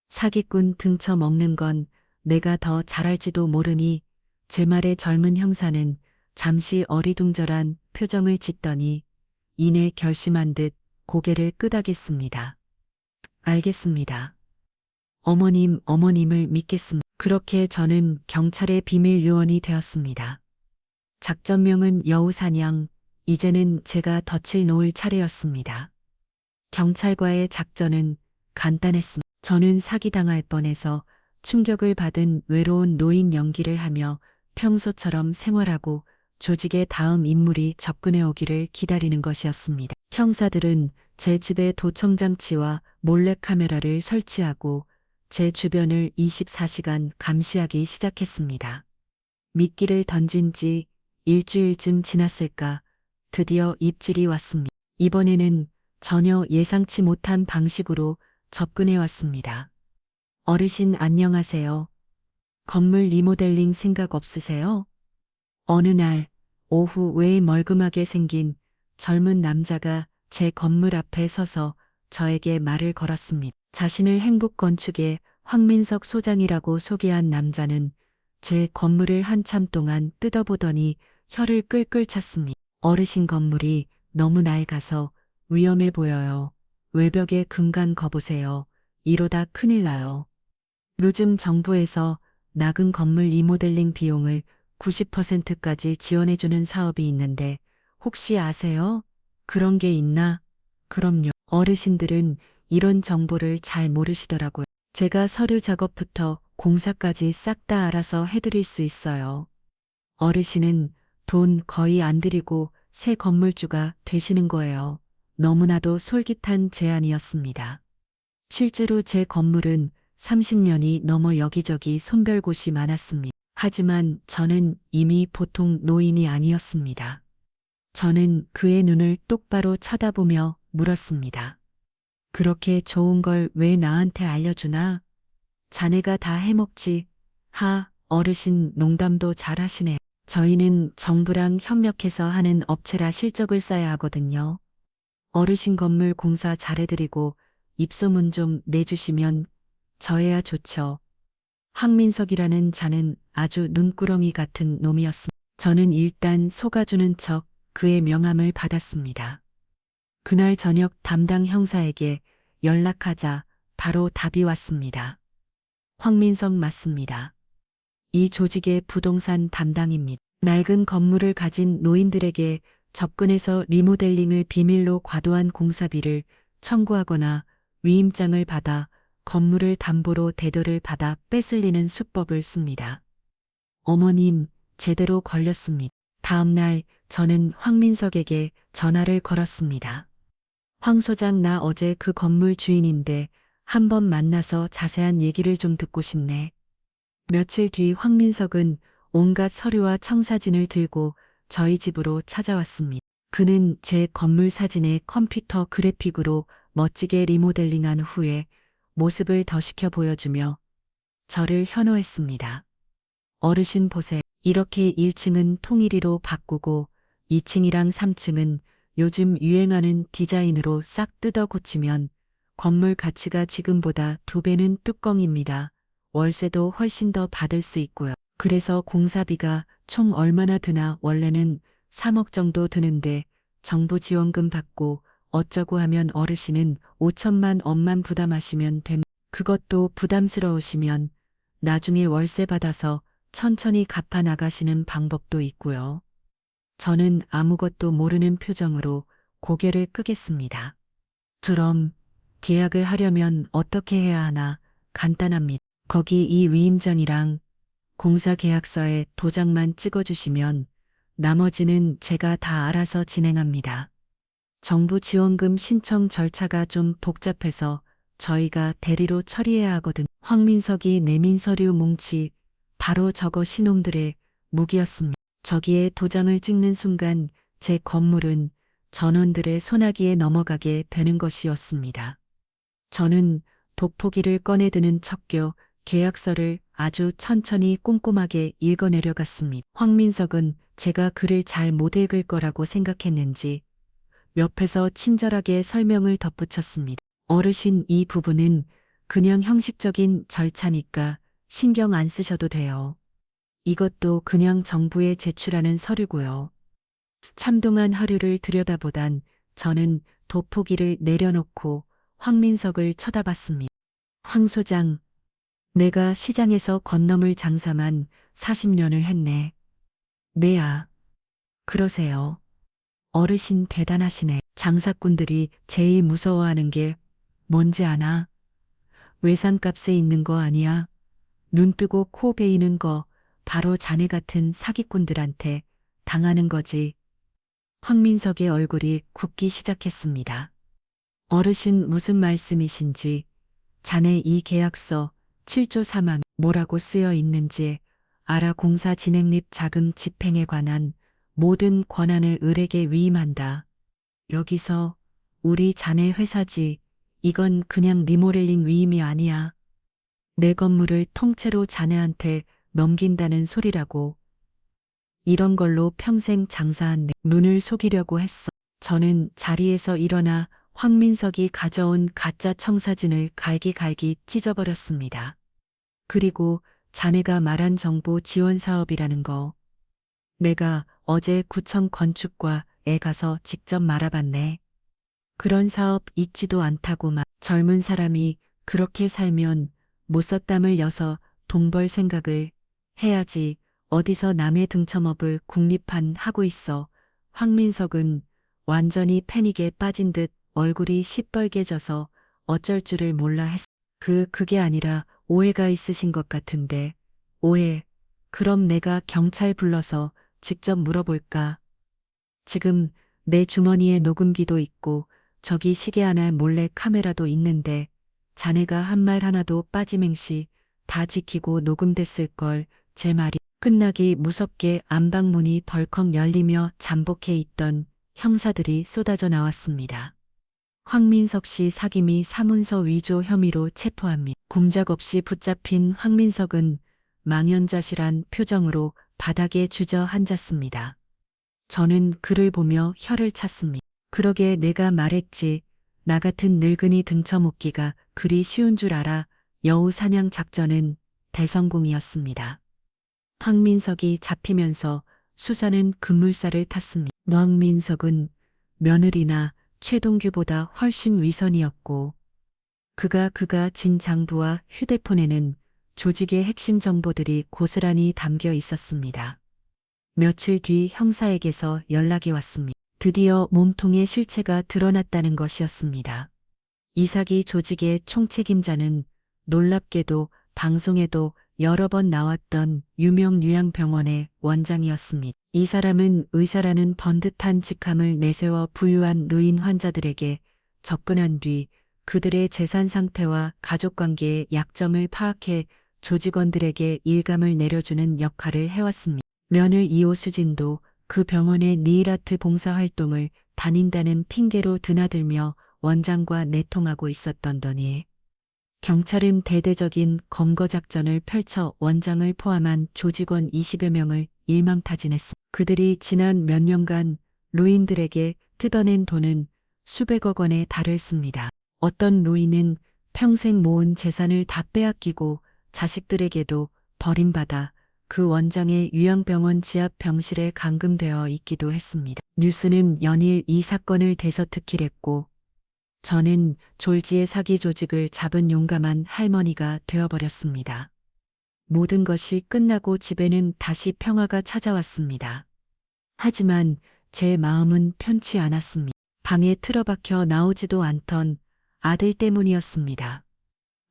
사기꾼 등쳐 먹는 건 내가 더 잘할지도 모르니 제 말에 젊은 형사는 잠시 어리둥절한 표정을 짓더니 이내 결심한 듯 고개를 끄덕였습니다. 알겠습니다. 어머님을 믿겠습니다. 그렇게 저는 경찰의 비밀 요원이 되었습니다. 작전명은 여우사냥, 이제는 제가 덫을 놓을 차례였습니다. 경찰과의 작전은 간단했습니다. 저는 사기당할 뻔해서 충격을 받은 외로운 노인 연기를 하며 평소처럼 생활하고 조직의 다음 인물이 접근해 오기를 기다리는 것이었습니다. 형사들은 제 집에 도청장치와 몰래카메라를 설치하고 제 주변을 24시간 감시하기 시작했습니다. 미끼를 던진 지 일주일쯤 지났을까 드디어 입질이 왔습니다. 이번에는 전혀 예상치 못한 방식으로 접근해 왔습니다. 어르신 안녕하세요. 건물 리모델링 생각 없으세요? 어느 날 오후 왜 멀끔하게 생긴 젊은 남자가 제 건물 앞에 서서 저에게 말을 걸었습니다. 자신을 행복건축의 황민석 소장이라고 소개한 남자는 제 건물을 한참 동안 뜯어보더니 혀를 끌끌 찼습니다. 어르신 건물이 너무 낡아서 위험해 보여요. 외벽에 금간 거보세요. 이러다 큰일 나요. 요즘 정부에서 낡은 건물 리모델링 비용을 90%까지 지원해주는 사업이 있는데 혹시 아세요? 그런 게 있나? 그럼요. 어르신들은 이런 정보를 잘 모르시더라고요. 제가 서류 작업부터 공사까지 싹 다 알아서 해드릴 수 있어요. 어르신은 돈 거의 안 들이고 새 건물주가 되시는 거예요. 너무나도 솔깃한 제안이었습니다. 실제로 제 건물은 30년이 넘어 여기저기 손별 곳이 많았습니다. 하지만 저는 이미 보통 노인이 아니었습니다. 저는 그의 눈을 똑바로 쳐다보며 물었습니다. 그렇게 좋은 걸 왜 나한테 알려주나? 자네가 다 해먹지. 어르신 농담도 잘하시네. 저희는 정부랑 협력해서 하는 업체라 실적을 쌓아야 하거든요. 어르신 건물 공사 잘해드리고 입소문 좀 내주시면 저야 좋죠. 황민석이라는 자는 아주 눈구렁이 같은 놈이었습니다. 저는 일단 속아주는 척 그의 명함을 받았습니다. 그날 저녁 담당 형사에게 연락하자 바로 답이 왔습니다. 황민석 맞습니다. 이 조직의 부동산 담당입니다. 낡은 건물을 가진 노인들에게 접근해서 리모델링을 비밀로 과도한 공사비를 청구하거나 위임장을 받아 건물을 담보로 대도를 받아 뺏을리는 수법을 씁니다. 어머님, 제대로 걸렸습니다. 다음 날 저는 황민석에게 전화를 걸었습니다. 황 소장, 나 어제 그 건물 주인인데 한번 만나서 자세한 얘기를 좀 듣고 싶네. 며칠 뒤 황민석은 온갖 서류와 청사진을 들고 저희 집으로 찾아왔습니다. 그는 제 건물 사진에 컴퓨터 그래픽으로 멋지게 리모델링한 후에 모습을 더 시켜 보여주며 저를 현호했습니다. 어르신 보세요. 이렇게 1층은 통일이로 바꾸고 2층이랑 3층은 요즘 유행하는 디자인으로 싹 뜯어 고치면 건물 가치가 지금보다 2배는 뚜껑입니다. 월세도 훨씬 더 받을 수 있고요. 그래서 공사비가 총 얼마나 드나 원래는 3억 정도 드는데 정부 지원금 받고 어쩌고 하면 어르신은 5천만 원만 부담하시면 됩니다. 그것도 부담스러우시면 나중에 월세 받아서 천천히 갚아 나가시는 방법도 있고요. 저는 아무것도 모르는 표정으로 고개를 끄겠습니다. 그럼 계약을 하려면 어떻게 해야 하나? 간단합니다. 거기 이 위임장이랑 공사 계약서에 도장만 찍어주시면 나머지는 제가 다 알아서 진행합니다. 정부 지원금 신청 절차가 좀 복잡해서 저희가 대리로 처리해야 하거든. 황민석이 내민 서류 뭉치 바로 저거 시놈들의 무기였습니다. 저기에 도장을 찍는 순간 제 건물은 전원들의 소나기에 넘어가게 되는 것이었습니다. 저는 돋보기를 꺼내드는 척겨 계약서를 아주 천천히 꼼꼼하게 읽어내려갔습니다. 황민석은 제가 글을 잘 못 읽을 거라고 생각했는지 옆에서 친절하게 설명을 덧붙였습니다. 어르신, 이 부분은 그냥 형식적인 절차니까 신경 안 쓰셔도 돼요. 이것도 그냥 정부에 제출하는 서류고요. 참동한 서류를 들여다보단 저는 돋보기를 내려놓고 황민석을 쳐다봤습니다. 황 소장, 내가 시장에서 건너물 장사만 40년을 했네. 네야. 그러세요. 어르신 대단하시네. 장사꾼들이 제일 무서워하는 게 뭔지 아나? 외상값에 있는 거 아니야? 눈 뜨고 코 베이는 거 바로 자네 같은 사기꾼들한테 당하는 거지. 황민석의 얼굴이 굽기 시작했습니다. 어르신 무슨 말씀이신지, 자네 이 계약서 7조 3항 뭐라고 쓰여 있는지 알아. 공사 진행 및 자금 집행에 관한 모든 권한을 을에게 위임한다. 여기서 우리 자네 회사지. 이건 그냥 리모델링 위임이 아니야. 내 건물을 통째로 자네한테 넘긴다는 소리라고. 이런 걸로 평생 장사한 내 눈을 속이려고 했어. 저는 자리에서 일어나 황민석이 가져온 가짜 청사진을 갈기갈기 찢어버렸습니다. 그리고 자네가 말한 정부 지원 사업이라는 거. 내가 어제 구청 건축과에 가서 직접 말아봤네. 그런 사업 있지도 않다고만. 젊은 사람이 그렇게 살면 못 썼땀을 여서 돈 벌 생각을 해야지. 어디서 남의 등쳐먹을 국립한 하고 있어. 황민석은 완전히 패닉에 빠진 듯 얼굴이 시뻘개져서 어쩔 줄을 몰라 했어. 그게 아니라 오해가 있으신 것 같은데. 오해? 그럼 내가 경찰 불러서 직접 물어볼까? 지금 내 주머니에 녹음기도 있고 저기 시계 하나 몰래 카메라도 있는데 자네가 한 말 하나도 빠짐행시 다 지키고 녹음됐을 걸. 제 말이 끝나기 무섭게 안방문이 벌컥 열리며 잠복해 있던 형사들이 쏟아져 나왔습니다. 황민석 씨 사기 및 사문서 위조 혐의로 체포합니다. 꼼짝없이 붙잡힌 황민석은 망연자실한 표정으로 바닥에 주저앉았습니다. 저는 그를 보며 혀를 찼습니다. 그러게 내가 말했지. 나 같은 늙은이 등쳐먹기가 그리 쉬운 줄 알아. 여우 사냥 작전은 대성공이었습니다. 황민석이 잡히면서 수사는 급물살을 탔습니다. 황민석은 며느리나 최동규보다 훨씬 위선이었고 그가 진 장부와 휴대폰에는 조직의 핵심 정보들이 고스란히 담겨 있었습니다. 며칠 뒤 형사에게서 연락이 왔습니다. 드디어 몸통의 실체가 드러났다는 것이었습니다. 이삭이 조직의 총책임자는 놀랍게도 방송에도 여러 번 나왔던 유명 요양병원의 원장이었습니다. 이 사람은 의사라는 번듯한 직함을 내세워 부유한 노인 환자들에게 접근한 뒤 그들의 재산 상태와 가족관계의 약점을 파악해 조직원들에게 일감을 내려주는 역할을 해왔습니다. 며느리 이호수진도 그 병원의 네일아트 봉사활동을 다닌다는 핑계로 드나들며 원장과 내통하고 있었던더니 경찰은 대대적인 검거작전을 펼쳐 원장을 포함한 조직원 20여 명을 일망타진했습니다. 그들이 지난 몇 년간 노인들에게 뜯어낸 돈은 수백억 원에 달했습니다. 어떤 노인은 평생 모은 재산을 다 빼앗기고 자식들에게도 버림받아 그 원장의 요양병원 지하 병실에 감금되어 있기도 했습니다. 뉴스는 연일 이 사건을 대서특필했고 저는 졸지의 사기 조직을 잡은 용감한 할머니가 되어버렸습니다. 모든 것이 끝나고 집에는 다시 평화가 찾아왔습니다. 하지만 제 마음은 편치 않았습니다. 방에 틀어박혀 나오지도 않던 아들 때문이었습니다.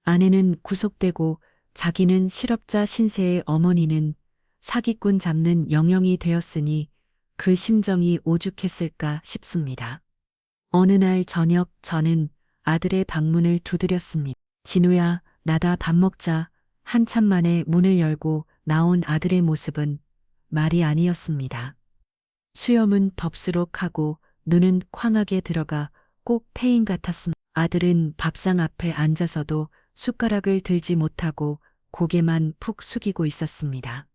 아내는 구속되고 자기는 실업자 신세의 어머니는 사기꾼 잡는 영영이 되었으니 그 심정이 오죽했을까 싶습니다. 어느 날 저녁 저는 아들의 방문을 두드렸습니다. 진우야, 나다 밥 먹자. 한참 만에 문을 열고 나온 아들의 모습은 말이 아니었습니다. 수염은 덥수룩하고 눈은 쾅하게 들어가 꼭 폐인 같았습니다. 아들은 밥상 앞에 앉아서도 숟가락을 들지 못하고 고개만 푹 숙이고 있었습니다.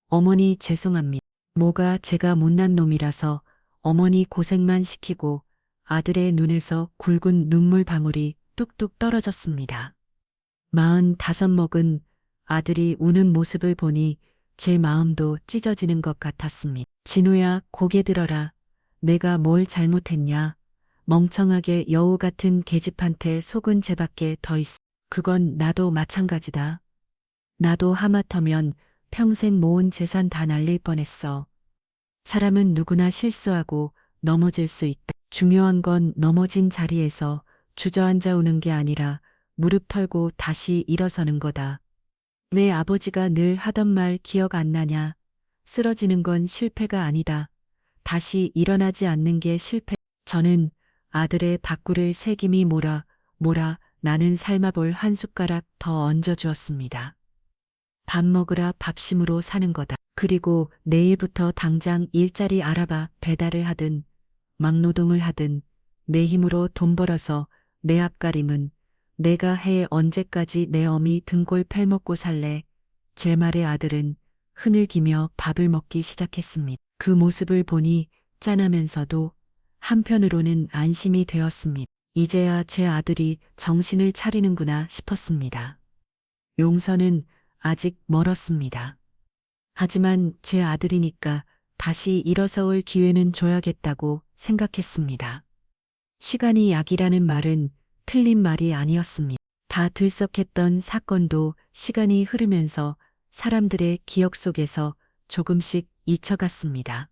어머니 죄송합니다. 뭐가 제가 못난 놈이라서 어머니 고생만 시키고 아들의 눈에서 굵은 눈물 방울이 뚝뚝 떨어졌습니다. 45 먹은 아들이 우는 모습을 보니 제 마음도 찢어지는 것 같았습니다. 진우야, 고개 들어라. 내가 뭘 잘못했냐. 멍청하게 여우 같은 계집한테 속은 죄밖에 더 있어. 그건 나도 마찬가지다. 나도 하마터면 평생 모은 재산 다 날릴 뻔했어. 사람은 누구나 실수하고 넘어질 수 있다. 중요한 건 넘어진 자리에서 주저앉아 오는 게 아니라 무릎 털고 다시 일어서는 거다. 내 아버지가 늘 하던 말 기억 안 나냐? 쓰러지는 건 실패가 아니다. 다시 일어나지 않는 게 실패. 저는 아들의 밥꿀을 새김이 몰아 나는 삶아볼 한 숟가락 더 얹어주었습니다. 밥 먹으라 밥심으로 사는 거다. 그리고 내일부터 당장 일자리 알아봐. 배달을 하든 막노동을 하든 내 힘으로 돈 벌어서 내 앞가림은 내가 해. 언제까지 내 어미 등골 팰먹고 살래. 제 말에 아들은 흐느끼며 밥을 먹기 시작했습니다. 그 모습을 보니 짠하면서도 한편으로는 안심이 되었습니다. 이제야 제 아들이 정신을 차리는구나 싶었습니다. 용서는 아직 멀었습니다. 하지만 제 아들이니까 다시 일어서올 기회는 줘야겠다고 생각했습니다. 시간이 약이라는 말은 틀린 말이 아니었습니다. 다 들썩했던 사건도 시간이 흐르면서 사람들의 기억 속에서 조금씩 잊혀갔습니다.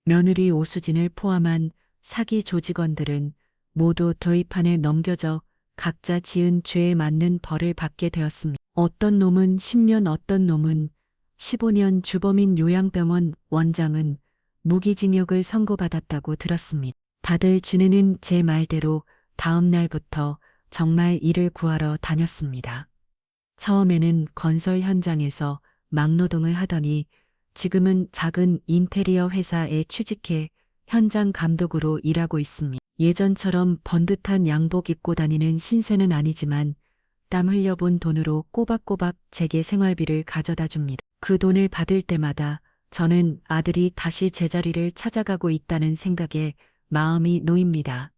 며느리 오수진을 포함한 사기 조직원들은 모두 도입판에 넘겨져 각자 지은 죄에 맞는 벌을 받게 되었습니다. 어떤 놈은 10년, 어떤 놈은 15년. 주범인 요양병원 원장은 무기징역을 선고받았다고 들었습니다. 다들 지네는 제 말대로 다음 날부터 정말 일을 구하러 다녔습니다. 처음에는 건설 현장에서 막노동을 하더니 지금은 작은 인테리어 회사에 취직해 현장 감독으로 일하고 있습니다. 예전처럼 번듯한 양복 입고 다니는 신세는 아니지만 땀 흘려본 돈으로 꼬박꼬박 제게 생활비를 가져다 줍니다. 그 돈을 받을 때마다 저는 아들이 다시 제자리를 찾아가고 있다는 생각에 마음이 놓입니다.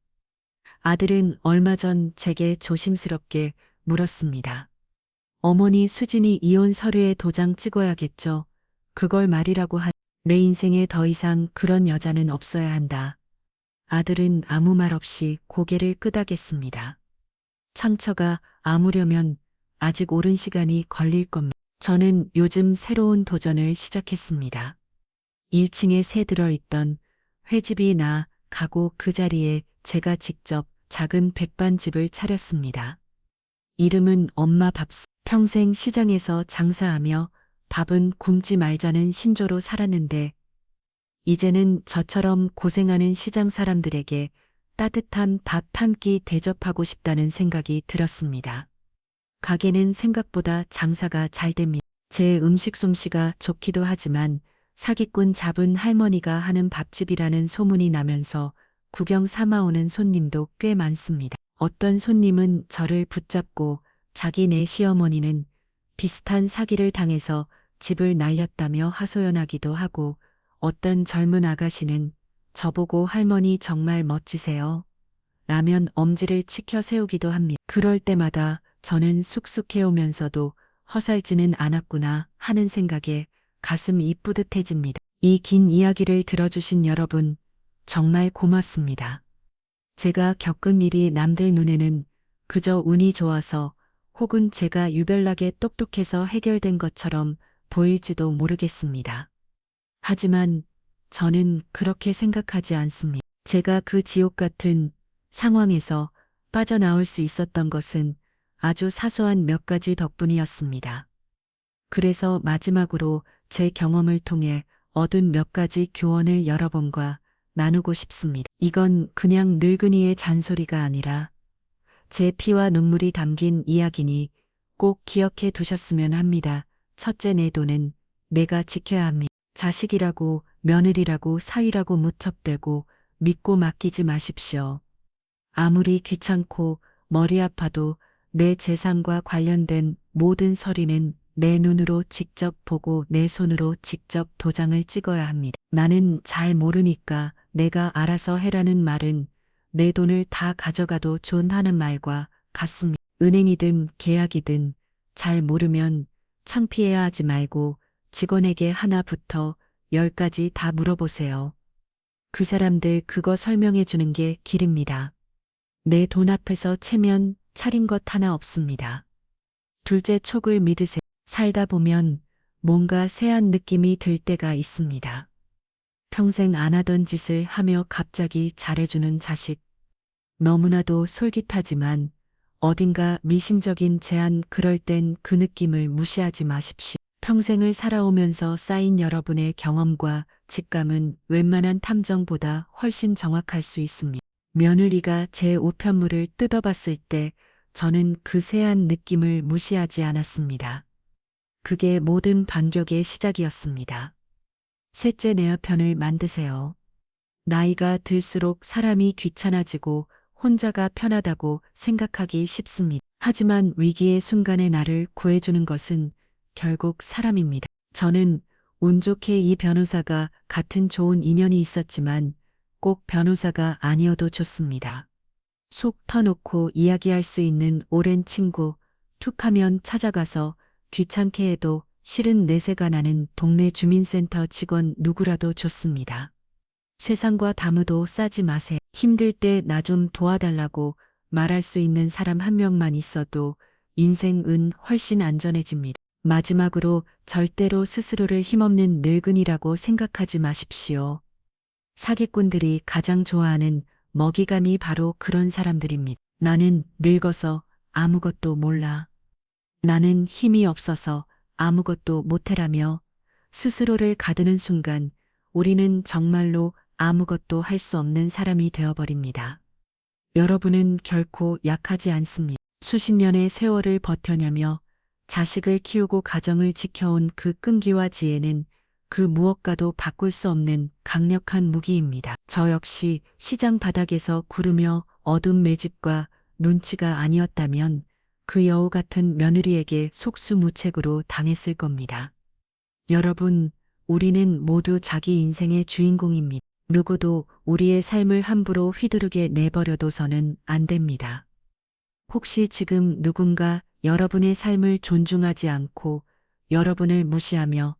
아들은 얼마 전 제게 조심스럽게 물었습니다. 어머니, 수진이 이혼 서류에 도장 찍어야겠죠. 그걸 말이라고 내 인생에 더 이상 그런 여자는 없어야 한다. 아들은 아무 말 없이 고개를 끄덕였습니다. 상처가 아무려면 아직 오랜 시간이 걸릴 겁니다. 저는 요즘 새로운 도전을 시작했습니다. 1층에 새 들어있던 횟집이 나 가고 그 자리에 제가 직접 작은 백반집을 차렸습니다. 이름은 엄마 밥솥. 평생 시장에서 장사하며 밥은 굶지 말자는 신조로 살았는데 이제는 저처럼 고생하는 시장 사람들에게 따뜻한 밥 한 끼 대접하고 싶다는 생각이 들었습니다. 가게는 생각보다 장사가 잘 됩니다. 제 음식 솜씨가 좋기도 하지만 사기꾼 잡은 할머니가 하는 밥집이라는 소문이 나면서 구경 삼아오는 손님도 꽤 많습니다. 어떤 손님은 저를 붙잡고 자기네 시어머니는 비슷한 사기를 당해서 집을 날렸다며 하소연하기도 하고 어떤 젊은 아가씨는 저보고 할머니 정말 멋지세요. 라면 엄지를 치켜 세우기도 합니다. 그럴 때마다 저는 쑥쑥해오면서도 허살지는 않았구나 하는 생각에 가슴이 뿌듯해집니다. 이 긴 이야기를 들어주신 여러분, 정말 고맙습니다. 제가 겪은 일이 남들 눈에는 그저 운이 좋아서 혹은 제가 유별나게 똑똑해서 해결된 것처럼 보일지도 모르겠습니다. 하지만 저는 그렇게 생각하지 않습니다. 제가 그 지옥 같은 상황에서 빠져나올 수 있었던 것은 아주 사소한 몇 가지 덕분이었습니다. 그래서 마지막으로 제 경험을 통해 얻은 몇 가지 교훈을 여러분과 나누고 싶습니다. 이건 그냥 늙은이의 잔소리가 아니라 제 피와 눈물이 담긴 이야기니 꼭 기억해 두셨으면 합니다. 첫째, 내 돈은 내가 지켜야 합니다. 자식이라고 며느리라고 사위라고 무턱대고 믿고 맡기지 마십시오. 아무리 귀찮고 머리 아파도 내 재산과 관련된 모든 서류는 내 눈으로 직접 보고 내 손으로 직접 도장을 찍어야 합니다. 나는 잘 모르니까 내가 알아서 해라는 말은 내 돈을 다 가져가도 존하는 말과 같습니다. 은행이든 계약이든 잘 모르면 창피해야 하지 말고 직원에게 하나부터 10까지 다 물어보세요. 그 사람들 그거 설명해 주는 게 길입니다. 내 돈 앞에서 체면 차린 것 하나 없습니다. 둘째, 촉을 믿으세요. 살다 보면 뭔가 쎄한 느낌이 들 때가 있습니다. 평생 안 하던 짓을 하며 갑자기 잘해주는 자식. 너무나도 솔깃하지만 어딘가 미심적인 제안, 그럴 땐 그 느낌을 무시하지 마십시오. 평생을 살아오면서 쌓인 여러분의 경험과 직감은 웬만한 탐정보다 훨씬 정확할 수 있습니다. 며느리가 제 우편물을 뜯어봤을 때 저는 그 쎄한 느낌을 무시하지 않았습니다. 그게 모든 반격의 시작이었습니다. 셋째, 내 편을 만드세요. 나이가 들수록 사람이 귀찮아지고 혼자가 편하다고 생각하기 쉽습니다. 하지만 위기의 순간에 나를 구해주는 것은 결국 사람입니다. 저는 운 좋게 이 변호사가 같은 좋은 인연이 있었지만 꼭 변호사가 아니어도 좋습니다. 속 터놓고 이야기할 수 있는 오랜 친구, 툭하면 찾아가서 귀찮게 해도 실은 내세가 나는 동네 주민센터 직원 누구라도 좋습니다. 세상과 다무도 싸지 마세요. 힘들 때 나 좀 도와달라고 말할 수 있는 사람 한 명만 있어도 인생은 훨씬 안전해집니다. 마지막으로 절대로 스스로를 힘없는 늙은이라고 생각하지 마십시오. 사기꾼들이 가장 좋아하는 먹이감이 바로 그런 사람들입니다. 나는 늙어서 아무것도 몰라. 나는 힘이 없어서 아무것도 못해라며 스스로를 가두는 순간 우리는 정말로 아무것도 할 수 없는 사람이 되어버립니다. 여러분은 결코 약하지 않습니다. 수십 년의 세월을 버텨내며 자식을 키우고 가정을 지켜온 그 끈기와 지혜는 그 무엇과도 바꿀 수 없는 강력한 무기입니다. 저 역시 시장 바닥에서 구르며 얻은 매집과 눈치가 아니었다면 그 여우 같은 며느리에게 속수무책으로 당했을 겁니다. 여러분, 우리는 모두 자기 인생의 주인공입니다. 누구도 우리의 삶을 함부로 휘두르게 내버려둬서는 안 됩니다. 혹시 지금 누군가 여러분의 삶을 존중하지 않고 여러분을 무시하며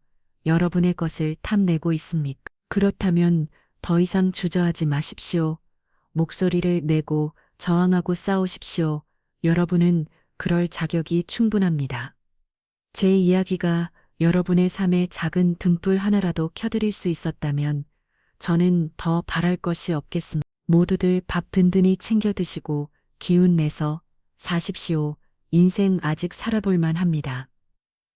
여러분의 것을 탐내고 있습니까? 그렇다면 더 이상 주저하지 마십시오. 목소리를 내고 저항하고 싸우십시오. 여러분은 그럴 자격이 충분합니다. 제 이야기가 여러분의 삶에 작은 등불 하나라도 켜드릴 수 있었다면 저는 더 바랄 것이 없겠습니다. 모두들 밥 든든히 챙겨 드시고 기운 내서 사십시오. 인생 아직 살아볼만 합니다.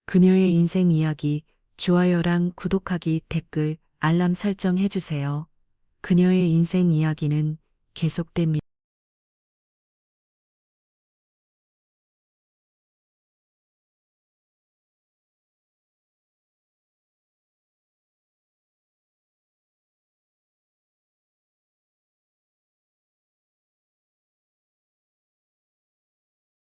그녀의 인생 이야기, 좋아요랑 구독하기, 댓글, 알람 설정 해주세요. 그녀의 인생 이야기는 계속됩니다.